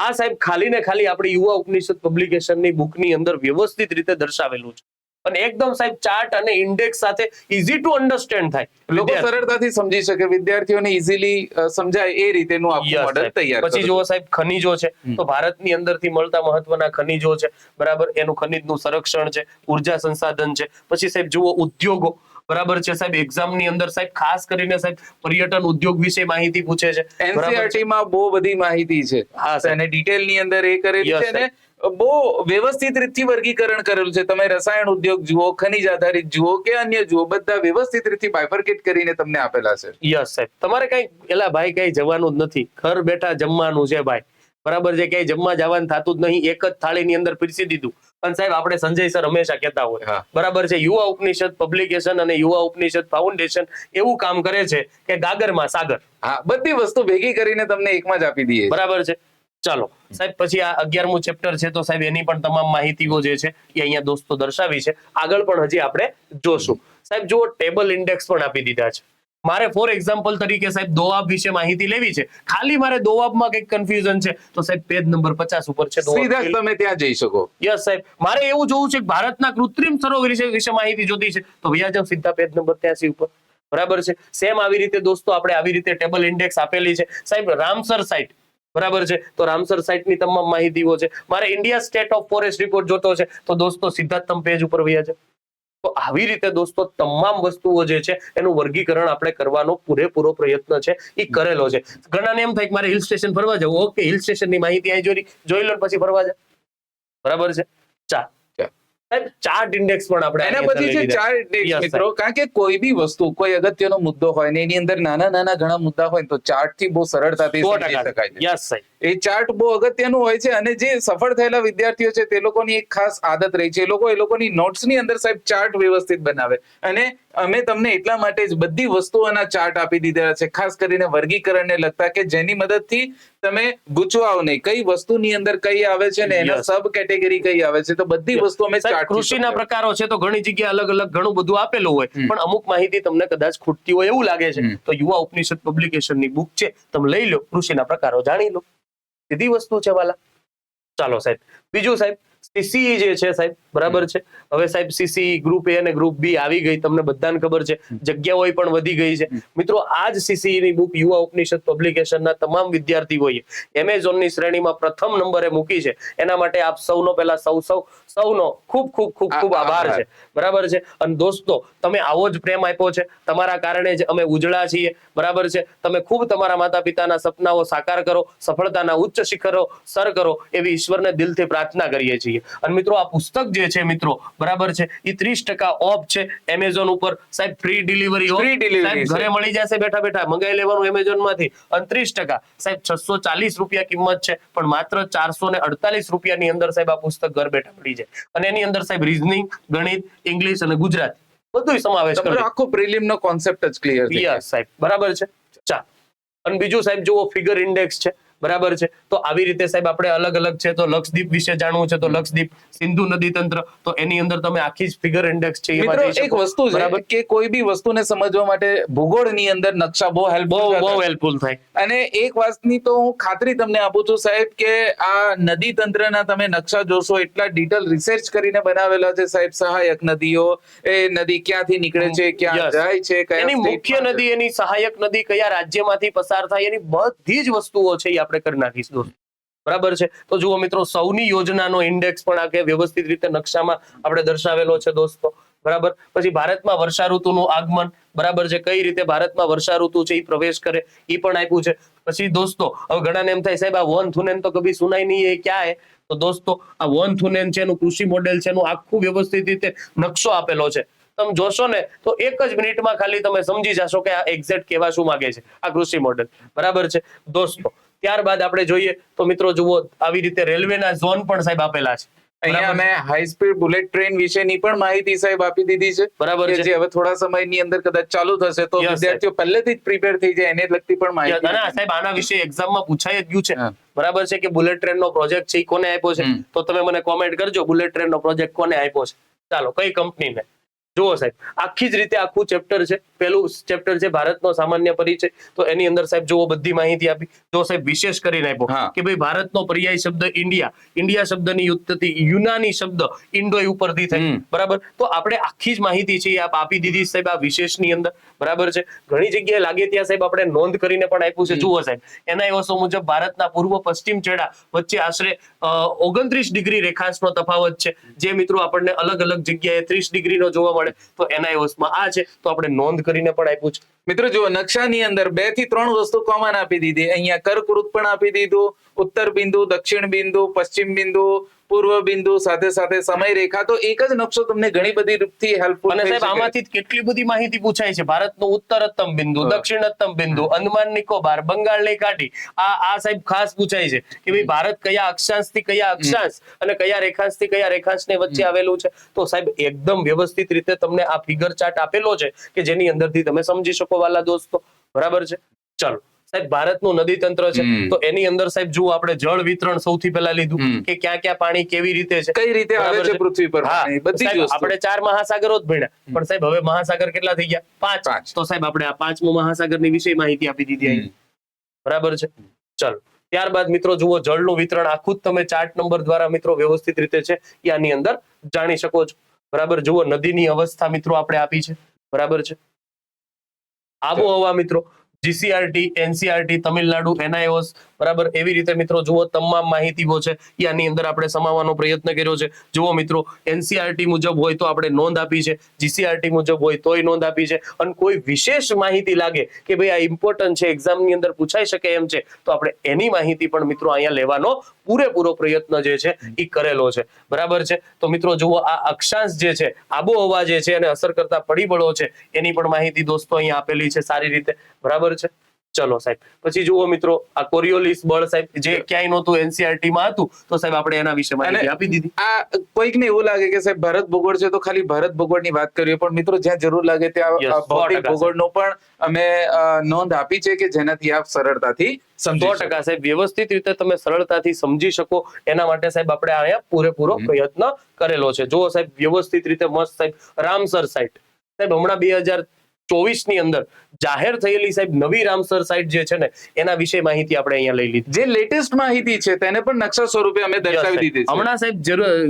આ સાહેબ ખાલી ને ખાલી આપણી યુવા ઉપનિષદ પબ્લિકેશનની બુકની અંદર વ્યવસ્થિત રીતે દર્શાવેલું છે અને એકદમ સાહેબ ચાર્ટ અને ઇન્ડેક્સ સાથે ઈઝી ટુ અન્ડરસ્ટેન્ડ થાય. લોકો વિદ્યાર્થી. સરળતાથી સમજી શકે, વિદ્યાર્થીઓને ઇઝીલી સમજાય એ રીતેનું આખું Yes, મોડેલ સાહેબ. તૈયાર પછી કરેલું જુઓ સાહેબ ખનીજો છે, તો ભારતની અંદરથી મળતા મહત્વના ખનીજો છે, બરાબર, એનું ખનીજનું સંરક્ષણ છે, ઉર્જા સંસાધન છે. પછી સાહેબ જુઓ ઉદ્યોગો, બરાબર છે સાહેબ. એક્ઝામ ની અંદર સાહેબ ખાસ કરીને સાહેબ પર્યટન ઉદ્યોગ વિશે માહિતી પૂછે છે. બરાબર છે? એનસીઆરટી માં બહુ બધી માહિતી છે હા સાહેબ. અને ડિટેલ ની અંદર એ કરેલી Yes, છે અને બહુ વ્યવસ્થિત રીતથી વર્ગીકરણ કરેલું છે. તમે રસાયણ ઉદ્યોગ જુઓ, ખનિજ આધારિત જુઓ કે અન્ય જુઓ, બધા વ્યવસ્થિત રીતથી બાયફર્કેટ કરીને તમને આપેલા છે. યસ સાહેબ. તમારે કઈ એલા ભાઈ કઈ જવાનું જ નથી, ઘર બેઠા જમવાનું છે ભાઈ. બરાબર છે, ક્યાંય જમવા જવાનું થતું જ નહીં, એક જ થાળીની અંદર પીરસી દીધું. અને સાહેબ આપણે સંજય સર હંમેશા કહેતા હોય, હા. બરાબર છે, યુવા ઉપનિષદ પબ્લિકેશન અને યુવા ઉપનિષદ ફાઉન્ડેશન એવું કામ કરે છે કે ગાગરમાં સાગર. હા, બધી વસ્તુ ભેગી કરીને તમને એકમાં જ આપી દઈએ. બરાબર છે. ચાલો સાહેબ, પછી આ 11મું ચેપ્ટર છે તો સાહેબ એની પણ તમામ માહિતીઓ જે છે એ અહીંયા દોસ્તો દર્શાવી છે. આગળ પણ હજી આપણે જોશું. સાહેબ જુઓ, ટેબલ ઇન્ડેક્સ પણ આપી દીધા છે. મારે ફોર એક્ઝામ્પલ તરીકે સાહેબ દોઆબ વિશે માહિતી લેવી છે, ખાલી મારે દોઆબમાં કંઈક કન્ફ્યુઝન છે તો સાહેબ પેજ નંબર 50 ઉપર છે સીધા જ તમે ત્યાં જઈ શકો. યસ સાહેબ. મારે એવું જોવું છે કે ભારતના કૃત્રિમ સરોવર વિશે માહિતી જોતી છે તો વ્યા જાવ સીધા પેજ નંબર 83 ઉપર. બરાબર છે. સેમ આવી રીતે દોસ્તો આપણે આવી રીતે ટેબલ ઇન્ડેક્સ આપેલી છે. સાહેબ રામસર સાઇટ, બરાબર છે, તો રામસર સાઇટની તમામ માહિતીઓ છે. મારે India state of forest report જોતો છે તો દોસ્તો સીધા તમે પેજ ઉપર વ્યા જાવ. તો આવી રીતે દોસ્તો તમામ વસ્તુઓ જે છે એનું વર્ગીકરણ આપણે કરવાનો પૂરેપૂરો પ્રયત્ન છે એ કરેલો છે. ઘણાને એમ થાય કે મારે હિલ સ્ટેશન ફરવા જવું, ઓકે, હિલ સ્ટેશનની માહિતી અહીં જોઈ લો પછી ફરવા જાય. બરાબર છે. સાહેબ ચાર્ટ ઇન્ડેક્સ પણ આપણે એના આની અંદર પછી છે લઈ લીધા. ચાર ઇન્ડેક્સ Yes, મિત્રો, કારણ કે કોઈ બી વસ્તુ, કોઈ અગત્યનો મુદ્દો હોય ને એની અંદર નાના નાના ઘણા મુદ્દા હોય ને તો ચાર્ટ થી બહુ સરળતાથી 100% સમજી શકાય છે. યસ સાહેબ. એ ચાર્ટ બહુ અગત્યનું હોય છે અને જે સફળ થયેલા વિદ્યાર્થીઓ છે તે લોકોની એક ખાસ આદત રહી છે, એ લોકોની નોટ્સ ની અંદર સાહેબ ચાર્ટ વ્યવસ્થિત બનાવે. અને અમે તમને એટલા માટે જ બધી વસ્તુઓના ચાર્ટ આપી દીધા છે, ખાસ કરીને વર્ગીકરણને લગતા, કે જેની મદદથી તમે ગૂંચવાઓ નહીં, કઈ વસ્તુની અંદર કઈ આવે છે ને એના Yes. સબ કેટેગરી કઈ આવે છે, તો બધી વસ્તુ અમે સાહેબ, ચાર્ટ કૃષિના પ્રકારો છે તો ઘણી જગ્યાએ અલગ અલગ ઘણું બધું આપેલું હોય, પણ અમુક માહિતી તમને કદાચ ખૂટતી હોય એવું લાગે છે તો યુવા ઉપનિષદ પબ્લિકેશનની બુક છે, તમે લઈ લો, કૃષિના પ્રકારો જાણી લો. સીધી વસ્તુ છે વાલા. ચાલો સાહેબ, બીજું સાહેબ સીસી જે છે સાહેબ, બરાબર છે, હવે સાહેબ સીસી ગ્રુપ એ અને ગ્રુપ બી આવી ગઈ, તમને બધાને ખબર છે, જગ્યાઓ પણ વધી ગઈ છે. મિત્રો આ જ સીસી ની બુક યુવા ઉપનિષદ પબ્લિકેશનના તમામ વિદ્યાર્થીઓએ એમેઝોનની શ્રેણીમાં પ્રથમ નંબરે મૂકી છે. એના માટે આપ સૌનો પહેલા સૌનો ખૂબ ખૂબ ખૂબ ખૂબ આભાર છે. બરાબર છે. અને દોસ્તો તમે આવો જ પ્રેમ આપ્યો છે, તમારા કારણે જ અમે ઉજળા છીએ. બરાબર છે. તમે ખૂબ તમારા માતા પિતાના સપનાઓ સાકાર કરો, સફળતાના ઉચ્ચ શિખરો સર કરો એવી ઈશ્વરને દિલથી પ્રાર્થના કરીએ છીએ. અને મિત્રો આ પુસ્તક જે છે મિત્રો, બરાબર છે, એ 30% ઓફ છે એમેઝોન ઉપર સાહેબ. ફ્રી ડિલિવરી સાહેબ, ઘરે મળી જશે, બેઠા બેઠા મંગાઈ લેવાનું એમેઝોન માંથી. અને 30% સાહેબ 640 રૂપિયા કિંમત છે, પણ માત્ર 448 રૂપિયાની અંદર સાહેબ આ પુસ્તક ઘર બેઠા મળી જાય. અને એની અંદર સાહેબ રીઝનિંગ, ગણિત, ઇંગ્લિશ અને ગુજરાતી બધું સમાવેશ તમારો કરે. આખો પ્રિલિમ નો કોન્સેપ્ટ જ ક્લિયર થઈ જાય. યસ સાહેબ, બરાબર છે. ચા અને બીજું સાહેબ જુઓ, ફિગર ઇન્ડેક્સ છે. બરાબર છે. તો આવી રીતે સાહેબ આપણે અલગ અલગ છે, તો લક્ષદ્વીપ વિશે જાણવું છે તો લક્ષદ્વીપ, સિંધુ નદી તંત્ર, તો એની અંદર તમે આખી જ ફિગર ઇન્ડેક્સ છે મિત્રો એક વસ્તુ છે કે કોઈ બી વસ્તુને સમજવા માટે ભૂગોળની અંદર નકશા બહુ હેલ્પફુલ થાય. અને એક વાતની તો હું ખાતરી તમને આપું છું સાહેબ, કે આ નદી તંત્રના તમે નકશા જોશો, એટલા ડિટેલ રિસર્ચ કરીને બનાવેલા છે સાહેબ. સહાયક નદીઓ, એ નદી ક્યાંથી નીકળે છે, ક્યાં Yes. જાય છે, કયા એની મુખ્ય સ્ટેટમાં છે. નદી, એની સહાયક નદી કયા રાજ્યમાંથી પસાર થાય, એની બધી જ વસ્તુઓ છે એ આપણે કરી નાખીશું દોસ્તો. બરાબર છે. તો જુઓ મિત્રો, સૌની યોજનાનો ઇન્ડેક્સ પણ આ કે વ્યવસ્થિત રીતે નકશામાં આપણે દર્શાવેલો છે દોસ્તો. બરાબર. પછી ભારતમાં વર્ષા ઋતુનું આગમન, બરાબર છે, કઈ રીતે ભારતમાં વર્ષા ઋતુ છે એ પ્રવેશ કરે એ પણ આપ્યું છે. પછી દોસ્તો હવે ઘણાને એમ થાય સાહેબ આ વન થુનેન તો કભી સુનાઈ નહીં, એ ક્યાં હે? તો દોસ્તો આ વન થુનેન છે, એનું કૃષિ મોડેલ છે, એનું આખું વ્યવસ્થિત રીતે નકશો આપેલો છે. તમે જોશો ને તો એક જ મિનિટમાં ખાલી તમે સમજી જશો કે આ એક્ઝેક્ટ કેવા શું માંગે છે આ કૃષિ મોડેલ. બરાબર છે દોસ્તો. ત્યારબાદ આપણે જોઈએ તો મિત્રો જુઓ, આવી રીતે રેલવેના ઝોન પણ સાહેબ આપેલા છે. અહીંયા મેં હાઈ સ્પીડ બુલેટ ટ્રેન વિશેની પણ માહિતી સાહેબ આપી દીધી છે. બરાબર કે છે. જે હવે થોડા સમયની અંદર કદાચ ચાલુ થશે તો Yes, વિદ્યાર્થીઓ પહેલેથી જ પ્રિપેર થઈ જાય, એને લગતી પણ માહિતી. ના સાહેબ, આના વિશે એક્ઝામમાં પૂછાઈ જ ગયું છે. હા. બરાબર છે, કે બુલેટ ટ્રેન નો પ્રોજેક્ટ છે એ કોને આપ્યો છે, તો તમે મને કોમેન્ટ કરજો બુલેટ ટ્રેન નો પ્રોજેક્ટ કોને આપ્યો છે. ચાલો, કઈ કંપનીને. જુઓ સાહેબ, આખી જ રીતે આખું ચેપ્ટર છે. પહેલું ચેપ્ટર છે ભારતનો સામાન્ય પરિચય, તો એની અંદર સાહેબ જુઓ બધી માહિતી આપી. જો સાહેબ વિશેષ કરીને આપ્યો હા. કે ભાઈ ભારતનો પર્યાય શબ્દ ઇન્ડિયા, ઇન્ડિયા શબ્દની યુક્તિ યુનાની શબ્દ ઇન્ડો ઉપરથી થઈ. બરાબર. તો આપણે આખી જ માહિતી છે એ આપી દીધી સાહેબ આ વિશેષની અંદર. બરાબર છે. ઘણી જગ્યાએ લાગે ત્યાં સાહેબ આપણે નોંધ કરીને પણ આપ્યું છે. જુઓ સાહેબ, NIOSO મુજબ ભારતના પૂર્વ પશ્ચિમ છેડા વચ્ચે આશરે 29 ડિગ્રી રેખાંશનો તફાવત છે, જે મિત્રો આપણને અલગ અલગ જગ્યાએ 30 ડિગ્રીનો જોવા મળે પડે તો NIOS માં આ છે, તો આપણે નોંધ કરીને પણ આપ્યું છે. મિત્રો જુઓ, નકશાની અંદર 2 થી 3 વસ્તુ કોમન આપી દીધી. અહીંયા કર્કવૃત્ત પણ આપી દીધું, ઉત્તર બિંદુ, દક્ષિણ બિંદુ, પશ્ચિમ બિંદુ, પૂર્વ બિંદુ, સાથે સાથે સમય રેખા. તો એક જ નકશો તમને ઘણી બધી રીતથી હેલ્પફુલ અને થઈ સાહેબ શકે. આમાંથી જ કેટલી બધી માહિતી પૂછાય છે. ભારતનું ઉત્તરતમ બિંદુ, દક્ષિણતમ બિંદુ, અંદમાન નિકોબાર, બંગાળની ખાડી, આ સાહેબ ખાસ પૂછાય છે કે ભાઈ ભારત કયા અક્ષાંશથી કયા અક્ષાંશ અને કયા રેખાંશથી કયા રેખાંશની વચ્ચે આવેલું છે. તો સાહેબ એકદમ વ્યવસ્થિત રીતે તમને આ ફિગર ચાર્ટ આપેલો છે કે જેની અંદરથી તમે સમજી શકો વાલા દોસ્તો. બરાબર છે. ચાલો સાહેબ, ભારતનું નદી તંત્ર છે તો એની અંદર સાહેબ જુઓ, આપણે જળ વિતરણ સૌથી પહેલા લીધું કે ક્યાં ક્યાં પાણી કેવી રીતે છે, કઈ રીતે આવે બરાબર છે છે. પૃથ્વી પર હા, પાણી, બધી જ સાહેબ, વસ્તુ. આપણે 4 મહાસાગરો જ ભણ્યા, પણ સાહેબ હવે મહાસાગર કેટલા થઈ ગયા? 5. પાંચ. તો સાહેબ આપણે આ 5મો મહાસાગરની વિશે માહિતી આપી દીધી અહીં. બરાબર છે. ચાલો, ત્યારબાદ મિત્રો જુઓ, જળનું વિતરણ આખું જ તમે ચાર્ટ નંબર દ્વારા મિત્રો વ્યવસ્થિત રીતે છે એ આની અંદર જાણી શકો છો. બરાબર. જુઓ, નદીની અવસ્થા મિત્રો આપણે આપી છે. બરાબર છે. આબોહવા મિત્રો GCRT, NCRT, તમિલનાડુ, NIOS, બરાબર. એવી રીતે મિત્રો જુઓ, તમામ માહિતીઓ છે એ આની અંદર આપણે સમાવવાનો પ્રયત્ન કર્યો છે. જુઓ મિત્રો, NCRT મુજબ હોય તો આપણે નોંધ આપી છે, GCRT મુજબ હોય તોય નોંધ આપી છે, અને કોઈ વિશેષ માહિતી લાગે કે ભાઈ આ ઇમ્પોર્ટન્ટ છે, એક્ઝામની અંદર પૂછાઈ શકે એમ છે, તો આપણે એની માહિતી પણ મિત્રો અહીંયા લેવાનો પૂરેપૂરો પ્રયત્ન જે છે એ કરેલો છે. બરાબર છે. તો મિત્રો જુઓ, આ અક્ષાંશ જે છે, આબોહવા જે છે અને અસર કરતા પરિબળો છે એની પણ માહિતી દોસ્તો અહીંયા આપેલી છે સારી રીતે. બરાબર છે. ચલો સાહેબ, પછી જુઓ મિત્રો, આ કોરિયોલિસ બળ સાહેબ જે ક્યાંય નહોતું, NCERT માં હતું, તો સાહેબ આપણે એના વિશે માહિતી આપી દીધી. આ કોઈકને એવું લાગે કે સાહેબ ભારત ભૂગોળ છે તો ખાલી ભારત ભૂગોળની વાત કરીએ, પણ મિત્રો જ્યાં જરૂર લાગે ત્યાં Yes, 100% ભૌતિક ભૂગોળનો પણ અમે નોંધ આપી છે કે જેનાથી આપ સરળતાથી સમજી શકો. 100% સાહેબ, વ્યવસ્થિત રીતે તમે સરળતાથી સમજી શકો એના માટે સાહેબ આપણે અહીંયા પૂરેપૂરો પ્રયત્ન કરેલો છે. જુઓ સાહેબ, વ્યવસ્થિત રીતે મસ્ત સાહેબ, રામસર સાઇટ સાહેબ હમણાં 2024 ની અંદર જાહેર થયેલી સાહેબ નવી રામસર સાઇટ જે છે ને એના વિશે માહિતી આપણે અહીંયા લઈ લીધી. જે લેટેસ્ટ માહિતી છે તેને પણ નકશા સ્વરૂપે અમે દર્શાવી દીધી છે. હમણાં સાહેબ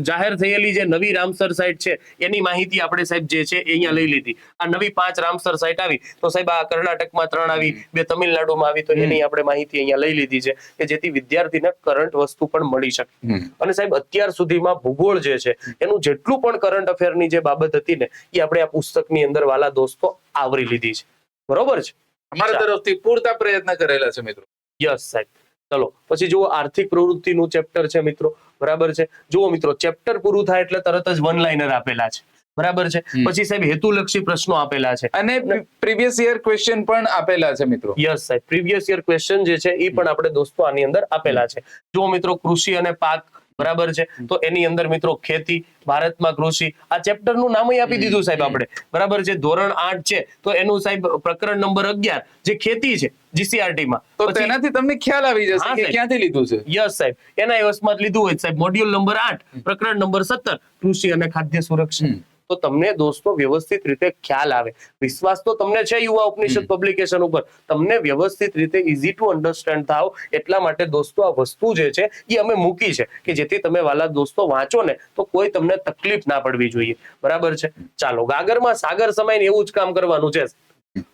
જાહેર થયેલી જે નવી રામસર સાઇટ છે એની માહિતી આપણે સાહેબ જે છે એ અહીંયા લઈ લીધી. આ નવી 5 રામસર સાઇટ આવી તો સાહેબ આ કર્ણાટકમાં 3 આવી, 2 તમિલનાડુમાં આવી, તો એની આપણે માહિતી અહીંયા લઈ લીધી છે કે જેથી વિદ્યાર્થીને કરંટ વસ્તુ પણ મળી શકે. અને સાહેબ અત્યાર સુધીમાં ભૂગોળ જે છે એનું જેટલું પણ કરંટ અફેરની જે બાબત હતી ને એ આપણે આ પુસ્તકની અંદર વાલા દોસ્તો આવરી લીધી છે. બરોબર છે. અમારા તરફથી પૂરતા પ્રયત્ન કરેલા છે મિત્રો. યસ સાહેબ. ચલો પછી જુઓ, આર્થિક પ્રવૃત્તિનું ચેપ્ટર છે મિત્રો. બરાબર છે. જુઓ મિત્રો, ચેપ્ટર પૂરું થાય એટલે તરત જ 1 લાઇનર આપેલા છે. બરાબર છે. પછી સાહેબ હેતુલક્ષી પ્રશ્નો આપેલા છે અને પ્રીવિયસ યર ક્વેશ્ચન પણ આપેલા છે મિત્રો. યસ સાહેબ, પ્રીવિયસ યર ક્વેશ્ચન જે છે એ પણ આપણે દોસ્તો આની અંદર આપેલા છે. જુઓ મિત્રો, કૃષિ અને પાક, બરાબર છે, તો એની અંદર મિત્રો ખેતી, ભારતમાં કૃષિ, આ ચેપ્ટર નું નામ આપી દીધું સાહેબ આપણે. બરાબર છે. ધોરણ 8 છે તો એનું સાહેબ પ્રકરણ નંબર 11 જે ખેતી છે GCRT માં, તો તેનાથી તમને ખ્યાલ આવી જશે હા કે સાહેબ. ક્યાંથી લીધું છે. યસ સાહેબ, NIOS માં જ લીધું હોય સાહેબ. મોડ્યુલ નંબર 8 પ્રકરણ નંબર 17 કૃષિ અને ખાદ્ય સુરક્ષા. તો તમને દોસ્તો વ્યવસ્થિત રીતે ખ્યાલ આવે. વિશ્વાસ તો તમને છે યુવા ઉપનિષદ પબ્લિકેશન ઉપર, તમને વ્યવસ્થિત રીતે ઇઝી ટુ અન્ડરસ્ટેન્ડ થાવ એટલા માટે દોસ્તો આ વસ્તુ જે છે એ અમે મૂકી છે કે જેથી તમે વાલા દોસ્તો વાંચો ને તો કોઈ તમને તકલીફ ના પડવી જોઈએ. બરાબર છે. ચાલો, ગાગરમાં સાગર સમાઈને એવું જ કામ કરવાનું છે.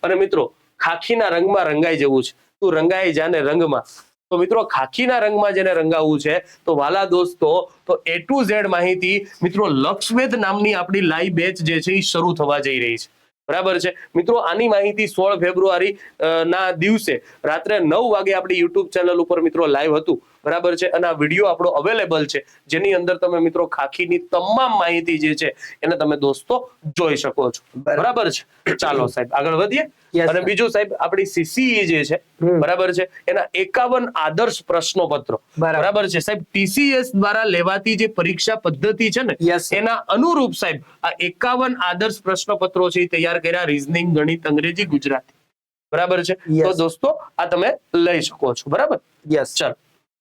અને મિત્રો, ખાખીના રંગમાં રંગાઈ જવું છે. તું રંગાઈ જાને રંગમાં. તો મિત્રો, ખાખીના રંગમાં જેને રંગાવવું છે તો વાલા દોસ્તો, તો A to Z માહિતી મિત્રો લક્ષવેધ નામની આપણી લાઈવ બેચ જે છે એ શરૂ થવા જઈ રહી છે. બરાબર છે મિત્રો. આની માહિતી 16 ફેબ્રુઆરી ના દિવસે રાત્રે 9 વાગે આપણી યુટ્યુબ ચેનલ ઉપર મિત્રો લાઈવ હતું. બરાબર છે. અને આ વિડીયો આપણો અવેલેબલ છે જેની અંદર તમે મિત્રો ખાખીની તમામ માહિતી જે છે એને તમે દોસ્તો જોઈ શકો છો. બરાબર છે. ચાલો સાહેબ આગળ વધીએ. Yes, અને sir. બીજું સાહેબ, આપણી CCE જે છે, બરાબર છે, એના 51 આદર્શ પ્રશ્નોપત્રો, બરાબર છે સાહેબ, TCS દ્વારા લેવાતી જે પરીક્ષા પદ્ધતિ છે ને Yes, sir. એના અનુરૂપ સાહેબ આ 51 આદર્શ પ્રશ્નપત્રો છે એ તૈયાર કર્યા. રીઝનિંગ, ગણિત, અંગ્રેજી, ગુજરાતી. બરાબર છે. Yes. તો દોસ્તો આ તમે લઈ શકો છો. બરાબર. યસ. ચાલો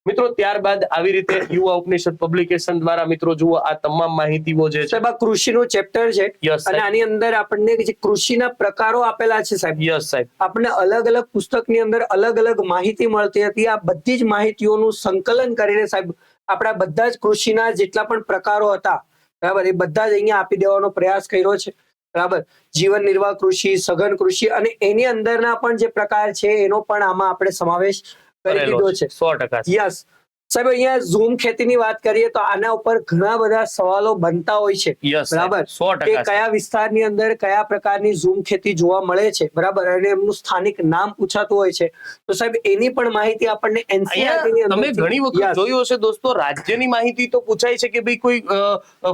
મિત્રો, ત્યારબાદ આવી રીતે યુવા ઉપનિષદ પબ્લિકેશન દ્વારા મિત્રો જુઓ આ તમામ માહિતીઓ જે છે. સાહેબ, આ કૃષિનું ચેપ્ટર છે Yes, અને સાહેબ. આની અંદર આપણને જે કૃષિના પ્રકારો આપેલા છે સાહેબ, યસ સાહેબ. આપણને અલગ અલગ પુસ્તકની અંદર અલગ અલગ માહિતી મળતી હતી. આ બધી જ માહિતીઓનું સંકલન કરીને સાહેબ આપણા બધા જ કૃષિના જેટલા પણ પ્રકારો હતા, બરાબર, એ બધા જ અહીંયા આપી દેવાનો પ્રયાસ કર્યો છે. બરાબર. જીવન નિર્વાહ કૃષિ, સઘન કૃષિ અને એની અંદરના પણ જે પ્રકાર છે એનો પણ આમાં આપણે સમાવેશ કરી દીધો છે. 100%. યસ સાહેબ અહીંયા ઝૂમ ખેતીની વાત કરીએ તો આના ઉપર ઘણા બધા સવાલો બનતા હોય છે, Yes, બરાબર, 100% કે કયા વિસ્તારની અંદર કયા પ્રકારની ઝૂમ ખેતી જોવા મળે છે, બરાબર, અને એમનું સ્થાનિક નામ પૂછાતું હોય છે. તો સાહેબ એની પણ માહિતી આપણને NCERT ની અહીંયા તમે અંદરથી- ઘણી વખત Yes. જોયું હશે દોસ્તો, રાજ્યની માહિતી તો પૂછાય છે કે ભાઈ કોઈ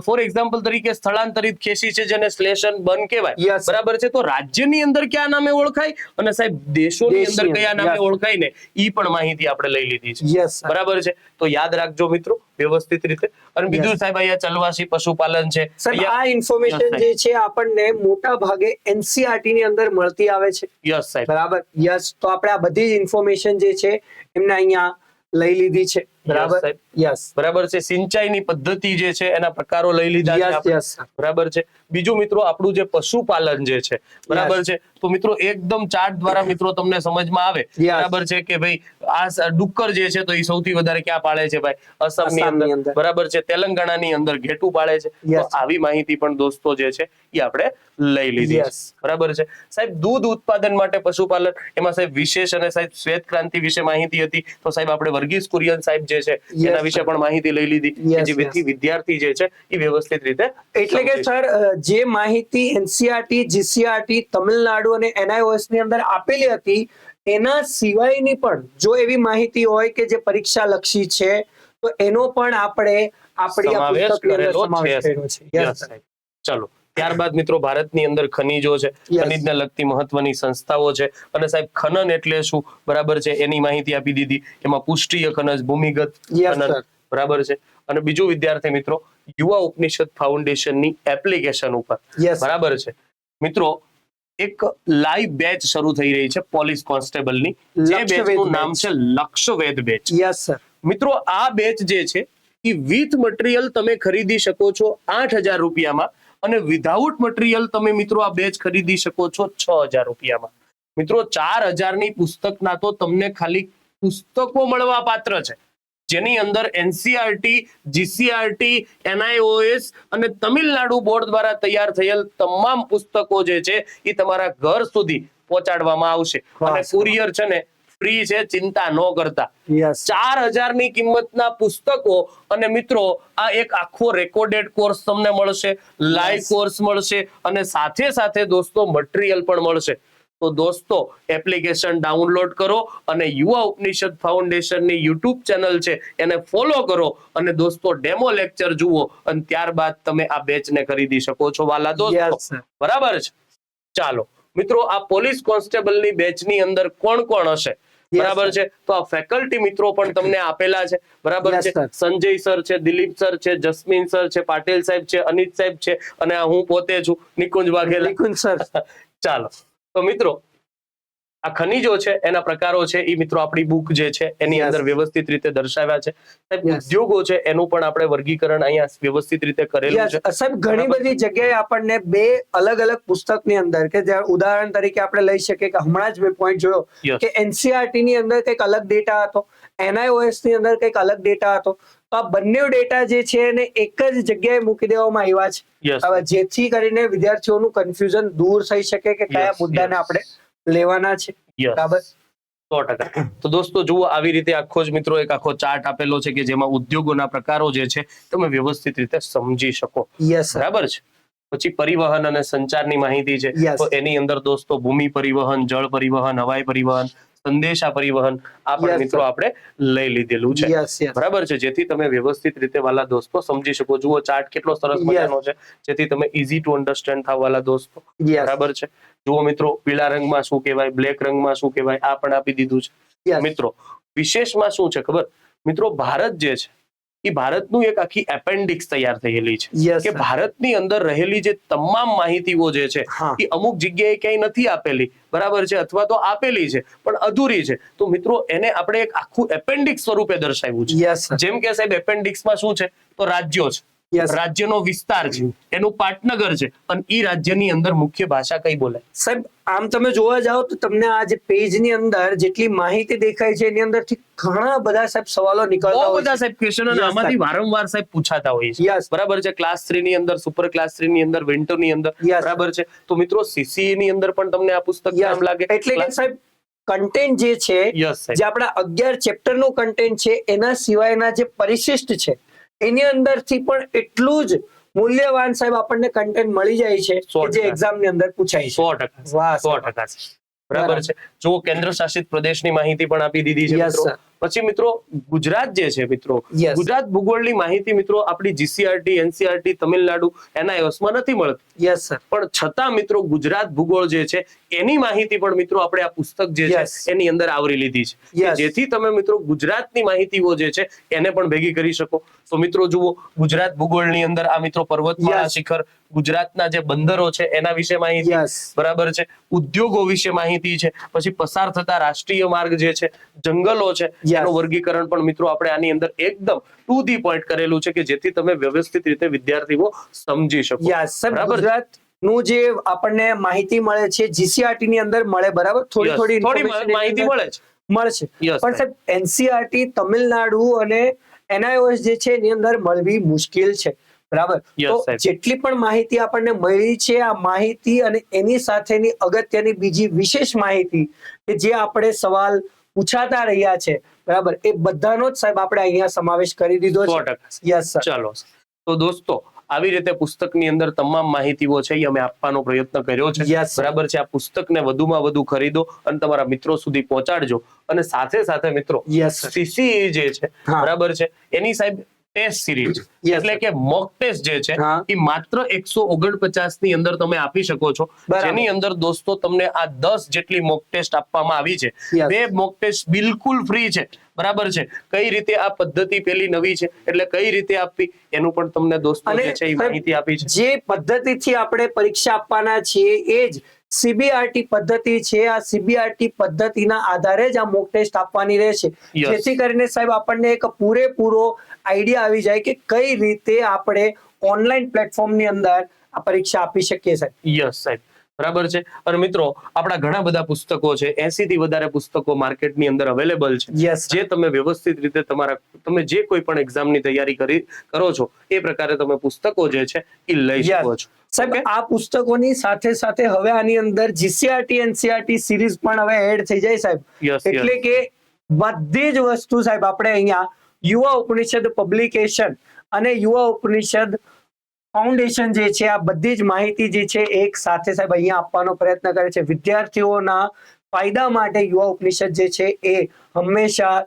ફોર એક્ઝામ્પલ તરીકે સ્થળાંતરિત ખેતી છે જેને શ્લેષણ બન કહેવાય, Yes, sir. બરાબર છે, તો રાજ્યની અંદર કયા નામે ઓળખાય અને સાહેબ દેશોની અંદર દેશની કયા અંદર, નામે yes. ઓળખાય ને ઈ પણ માહિતી આપણે લઈ લીધી છે. Yes, sir. બરાબર છે, તો યાદ રાખજો મિત્રો વ્યવસ્થિત રીતે. અને બીજું સાહેબ અહીંયા ચલવાસી પશુપાલન છે. સાહેબ આ Yes, ઇન્ફોર્મેશન સાહેબ. જે છે આપણને મોટા ભાગે NCERT ની અંદર મળતી આવે છે, યસ સાહેબ, બરાબર. યસ, તો આપણે આ બધી જ ઇન્ફોર્મેશન જે છે એમને અહીંયા લઈ લીધી છે, બરાબર. સાહેબ. યસ બરાબર છે. સિંચાઈની પદ્ધતિ જે છે એના પ્રકારો લઈ લીધા છે યસ આપણે. યસ બરાબર છે. બીજું મિત્રો આપણું જે પશુપાલન જે છે, બરાબર છે, તો મિત્રો એકદમ ચાર્ટ દ્વારા મિત્રો તમને સમજમાં આવે, Yes. બરાબર છે, કે ભાઈ આ ડુક્કર જે છે તો એ સૌથી વધારે ક્યાં પાળે છે ભાઈ? અસમની આસામની અંદર, અંદર. બરાબર છે, તેલંગાણાની અંદર ઘેટું પાળે છે. તો Yes. આવી માહિતી પણ દોસ્તો જે છે એ આપણે લઈ લીધી છે. Yes. બરાબર છે સાહેબ. દૂધ ઉત્પાદન માટે પશુપાલન, એમાં સાહેબ વિશેષ અને સાહેબ શ્વેત ક્રાંતિ વિશે માહિતી હતી, તો સાહેબ આપણે વર્ગીસ કુરિયન સાહેબ જે છે Yes, એના વિશે sir. પણ માહિતી લઈ લીધી, કે Yes, જેથી વિદ્યાર્થી જે છે એ વ્યવસ્થિત રીતે એટલે કે સમજી સર જે માહિતી NCERT, GCERT, તમિલનાડુ અને NIOS ની અંદર આપેલી હતી એના સિવાયની પણ જો એવી માહિતી હોય કે જે પરીક્ષા લક્ષી છે તો એનો પણ આપણે આપણી આ સમાવેશ પુસ્તકની અંદર કરેલો સમાવેશ છે. કર્યો છે. Yes, Yes, sir. સાહેબ. ચલો ત્યારબાદ મિત્રો ભારતની અંદર ખનીજો છે, Yes. ખનીજને લગતી મહત્વની સંસ્થાઓ છે, અને સાહેબ ખનન એટલે શું, બરાબર છે, એની માહિતી આપી દીધી. એમાં પુષ્ટિય ખનન, ભૂમિગત Yes, ખનન, sir. બરાબર છે. અને બીજું વિદ્યાર્થી મિત્રો યુવા ઉપનિષદ ફાઉન્ડેશનની એપ્લિકેશન ઉપર, Yes. બરાબર છે મિત્રો, એક લાઈવ બેચ શરૂ થઈ રહી છે પોલીસ કોન્સ્ટેબલની, જે લક્ષ્યવેધ બેચનું નામ batch. છે લક્ષ્યવેધ બેચ. Yes, sir. મિત્રો આ બેચ જે છે એ વિથ મટીરિયલ તમે ખરીદી શકો છો 8,000 રૂપિયામાં, અને વિધાઉટ મટીરિયલ તમે મિત્રો આ બેચ ખરીદી શકો છો 6,000 રૂપિયામાં. મિત્રો 4,000 ની પુસ્તકના તો તમને ખાલી પુસ્તકો મળવા પાત્ર છે, જેની અંદર NCERT, GCERT, NIOS અને તમિલનાડુ બોર્ડ દ્વારા તૈયાર થયેલ તમામ પુસ્તકો જે છે એ તમારા ઘર સુધી પહોંચાડવામાં આવશે. વાહ, અને કુરિયર છે ને ફ્રી છે, ચિંતા ન કરતા. Yes. 4,000 ની કિંમતના પુસ્તકો, અને મિત્રો આ એક આખો રેકોર્ડેડ કોર્સ તમને મળશે, લાઈવ કોર્સ મળશે, અને સાથે સાથે દોસ્તો મટીરિયલ પણ મળશે. તો દોસ્તો એપ્લિકેશન ડાઉનલોડ કરો અને યુવા ઉપનિષદ ફાઉન્ડેશનની યુટ્યુબ ચેનલ છે એને ફોલો કરો, અને દોસ્તો ડેમો લેક્ચર જુઓ, અને ત્યારબાદ તમે આ બેચને ખરીદી શકો છો વાલા દોસ્તો. Yes, sir. બરાબર છે. ચાલો મિત્રો, આ પોલીસ કોન્સ્ટેબલની બેચની અંદર કોણ કોણ હશે, Yes, બરાબર sir. છે, તો આ ફેકલ્ટી મિત્રો પણ તમને આપેલા છે, બરાબર Yes, છે. sir. સંજય સર છે, દિલીપ સર છે, જસ્મીન સર છે, પાટીલ સાહેબ છે, અનિત સાહેબ છે, અને આ હું પોતે છું, નિકુંજ વાઘેલા. નિકુંજ sir. ચાલો તો મિત્રો આ ખનીજો છે એના પ્રકારો છે એ મિત્રો આપણી બુક જે છે એની Yes. અંદર વ્યવસ્થિત રીતે દર્શાવ્યા છે. સાહેબ Yes. ઉદ્યોગો છે એનું પણ આપણે વર્ગીકરણ અહીંયા વ્યવસ્થિત રીતે કરેલું Yes, છે. સાહેબ ઘણી બરાબર. બધી જગ્યાએ આપણને બે અલગ અલગ પુસ્તકની અંદર કે જ્યાં ઉદાહરણ તરીકે આપણે લઈ શકીએ કે હમણાં જ મેં પોઈન્ટ જોયો Yes. કે NCERT ની અંદર કંઈક અલગ ડેટા હતો, NIOS ની અંદર કંઈક અલગ ડેટા હતો. તો આ બંને ડેટા જે છે એને એક જ જગ્યાએ મૂકી દેવામાં આવ્યા છે. Yes. હવે જેથી કરીને વિદ્યાર્થીઓનું કન્ફ્યુઝન દૂર થઈ શકે કે કયા Yes, મુદ્દાને yes. આપણે લેવાના છે. Yes. બરાબર. 100%. તો દોસ્તો જુઓ, આવી રીતે આખો જ મિત્રો એક આખો ચાર્ટ આપેલો છે કે જેમાં ઉદ્યોગોના પ્રકારો જે છે તમે વ્યવસ્થિત રીતે સમજી શકો, Yes, sir. બરાબર છે. પછી પરિવહન અને સંચારની માહિતી છે, Yes. તો એની અંદર દોસ્તો ભૂમિ પરિવહન, જળ પરિવહન, હવાઈ પરિવહન, સંદેશા પરિવહન, આ પણ Yes, મિત્રો sir. આપણે લઈ લીધેલું છે. Yes, yes. બરાબર છે, જેથી તમે વ્યવસ્થિત રીતે વાલા દોસ્તો સમજી શકો. જુઓ ચાર્ટ કેટલો સરસ Yes. મજાનો છે, જેથી તમે ઈઝી ટુ અન્ડરસ્ટેન્ડ થાવ વાલા દોસ્તો. Yes. બરાબર છે. જુઓ મિત્રો, પીળા રંગમાં શું કહેવાય, બ્લેક રંગમાં શું કહેવાય, આ પણ આપી દીધું છે. Yes. મિત્રો વિશેષમાં શું છે ખબર? મિત્રો ભારત જે છે એ ભારતનું એક આખી એપેન્ડિક્સ તૈયાર થયેલી છે, Yes, કે sir. ભારતની અંદર રહેલી જે તમામ માહિતીઓ જે છે હા. એ અમુક જગ્યાએ ક્યાંય નથી આપેલી, બરાબર છે, અથવા તો આપેલી છે પણ અધૂરી છે. તો મિત્રો એને આપણે એક આખું એપેન્ડિક્સ સ્વરૂપે દર્શાવ્યું છે. Yes, sir. જેમ કે સાહેબ એપેન્ડિક્સમાં શું છે, તો રાજ્યો છે, Yes. રાજ્યનો વિસ્તાર છે, એનું પાટનગર છે, અને ઈ રાજ્યની અંદર મુખ્ય ભાષા કઈ બોલાય. સાહેબ આમ તમે જોવા જાઓ તો તમને આ જે પેજની અંદર જેટલી માહિતી દેખાય છે એની અંદરથી ઘણા બધા સાહેબ સવાલો નીકળતા બહુ હોય બધા છે. સાહેબ ક્વેશ્ચન અને Yes, આમાંથી sir. વારંવાર સાહેબ પૂછાતા હોય છે. Yes. બરાબર છે. ક્લાસ 3 ની અંદર, સુપર ક્લાસ 3 ની અંદર, વિન્ટર ની અંદર, Yes. બરાબર છે. તો મિત્રો CCE ની અંદર પણ તમને આ પુસ્તક Yes. કામ લાગે. એટલે કે સાહેબ કન્ટેન્ટ જે છે યસ જે આપણા 11 ચેપ્ટર નું કન્ટેન્ટ છે એના સિવાયના જે પરિશિષ્ટ છે એની અંદરથી પણ એટલું જ મૂલ્યવાન સાહેબ આપણને કન્ટેન્ટ મળી જાય છે 100% કે જે એક્ઝામ ની અંદર પૂછાય છે 100%. વાહ 100%. બરાબર છે. જો કેન્દ્ર શાસિત પ્રદેશની માહિતી પણ આપી દીધી છે Yes, મિત્રો. sir. પછી મિત્રો ગુજરાત જે છે મિત્રો, Yes. ગુજરાત ભૂગોળની માહિતી મિત્રો આપણી જીસીઆરટી, એનસીઆરટી, તમિલનાડુ એનઆઈઓએસમાં નથી મળતી. યસ સર પણ છતાં મિત્રો ગુજરાત ભૂગોળ જે છે એની માહિતી પણ મિત્રો આપણે આ પુસ્તક જે છે Yes. એની અંદર આવરી લીધી છે કે Yes. જેથી તમે મિત્રો ગુજરાતની માહિતીઓ જે છે એને પણ ભેગી કરી શકો. તો મિત્રો જુઓ, ગુજરાત ભૂગોળની અંદર આ મિત્રો પર્વતમાળા Yes. શિખર, ગુજરાતના જે બંદરો છે એના વિશે માહિતી, યસ બરાબર છે, ઉદ્યોગો વિશે માહિતી છે, પછી પસાર થતા રાષ્ટ્રીય માર્ગ જે છે, જંગલો છે, Yes. એનું વર્ગીકરણ પણ મિત્રો આપણે આની અંદર એકદમ ટુ ધી પોઈન્ટ કરેલું છે કે જેથી તમે વ્યવસ્થિત રીતે વિદ્યાર્થીઓ સમજી શકો. યસ સર બરાબર. ગુજરાત નું જે આપણને માહિતી મળે છે જીસીઆરટી ની અંદર મળે બરાબર થોડી Yes. થોડી થોડી information એની માહિતી અંદર મળે છે. મળશે Yes, પણ સાહેબ એનસીઆરટી તમિલનાડુ અને એનઆઈઓએસ જે છે એની અંદર મળવી મુશ્કેલ છે બરાબર Yes, તો સાહેબ. જેટલી પણ માહિતી આપણને મળી છે આ માહિતી અને એની સાથેની અગત્યની બીજી વિશેષ માહિતી કે જે આપણે સવાલ પૂછાતા રહ્યા છે બરાબર એ બધાનો જ સાહેબ આપણે અહીંયા સમાવેશ કરી દીધો છે 100%. યસ સર ચાલો તો દોસ્તો, આવી રીતે પુસ્તકની અંદર તમામ માહિતીઓ છે એ અમે આપવાનો પ્રયત્ન કર્યો છે. Yes, sir. બરાબર છે. આ પુસ્તકને વધુમાં વધુ ખરીદો અને તમારા મિત્રો સુધી પહોંચાડજો. અને સાથે સાથે મિત્રો યસ સર સીસીઈ જે છે હા. બરાબર છે એની સાહેબ ટેસ્ટ સિરીઝ Yes, એટલે કે મોક ટેસ્ટ જે છે હા. એ માત્ર 149 ની અંદર તમે આપી શકો છો. બરાબર. જેની અંદર દોસ્તો તમને આ 10 જેટલી મોક ટેસ્ટ આપવામાં આવી છે. Yes. 2 મોક ટેસ્ટ બિલકુલ ફ્રી છે. બરાબર છે. કઈ રીતે આ પદ્ધતિ પેલી નવી છે એટલે કઈ રીતે આપવી એનું પણ તમને દોસ્તો અને જે છે એ માહિતી આપી છે. જે પદ્ધતિથી આપણે પરીક્ષા આપવાના છીએ એ જ સીબીઆરટી પદ્ધતિ છે આ સીબીઆરટી પદ્ધતિના આધારે જ આ મોક ટેસ્ટ આપવાની રહેશે Yes. જેથી કરીને સાહેબ આપણને એક પૂરેપૂરો આઈડિયા આવી જાય કે કઈ રીતે આપણે ઓનલાઈન પ્લેટફોર્મની અંદર આ પરીક્ષા આપી શકીએ સાહેબ યસ સાહેબ, બરાબર છે. અને મિત્રો આપણા ઘણા બધા પુસ્તકો છે, 80 થી વધારે પુસ્તકો માર્કેટની અંદર અવેલેબલ છે. યસ જે તમે વ્યવસ્થિત રીતે તમે જે કોઈ પણ એક્ઝામની તૈયારી કરો છો એ પ્રકારે તમે પુસ્તકો જે છે એ લઈ શકો છો. સાહેબ Okay? આ પુસ્તકોની સાથે સાથે હવે આની અંદર જીસીઆરટી એનસીઆરટી સિરીઝ પણ હવે એડ થઈ જાય સાહેબ Yes, એટલે yes. કે બધી જ વસ્તુ સાહેબ આપણે અહીંયા યુવા ઉપનિષદ પબ્લિકેશન અને યુવા ઉપનિષદ ફાઉન્ડેશન જે છે આ બધી જ માહિતી જે છે એક સાથે સાહેબ અહીંયા આપવાનો પ્રયત્ન કરે છે વિદ્યાર્થીઓના ફાયદા માટે યુવા ઉપનિષદ જે છે એ હંમેશા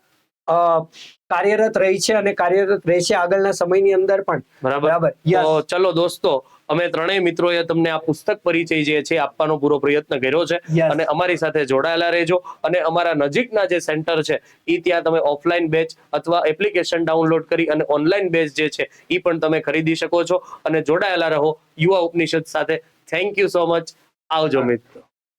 કાર્યરત રહી છે અને કાર્યરત રહેશે આગળના સમયની અંદર પણ બરાબર. Yes. તો ચલો દોસ્તો, અમે ત્રણેય મિત્રોએ તમને આ પુસ્તક પરિચય જે છે આપવાનો પૂરો પ્રયત્ન કર્યો છે. Yes. અને અમારી સાથે જોડાયેલા રહેજો અને અમારા નજીકના જે સેન્ટર છે એ ત્યાં તમે ઓફલાઈન બેચ અથવા એપ્લિકેશન ડાઉનલોડ કરી અને ઓનલાઈન બેચ જે છે એ પણ તમે ખરીદી શકો છો અને જોડાયેલા રહો યુવા ઉપનિષદ સાથે. Thank you so much. આવજો મિત્રો.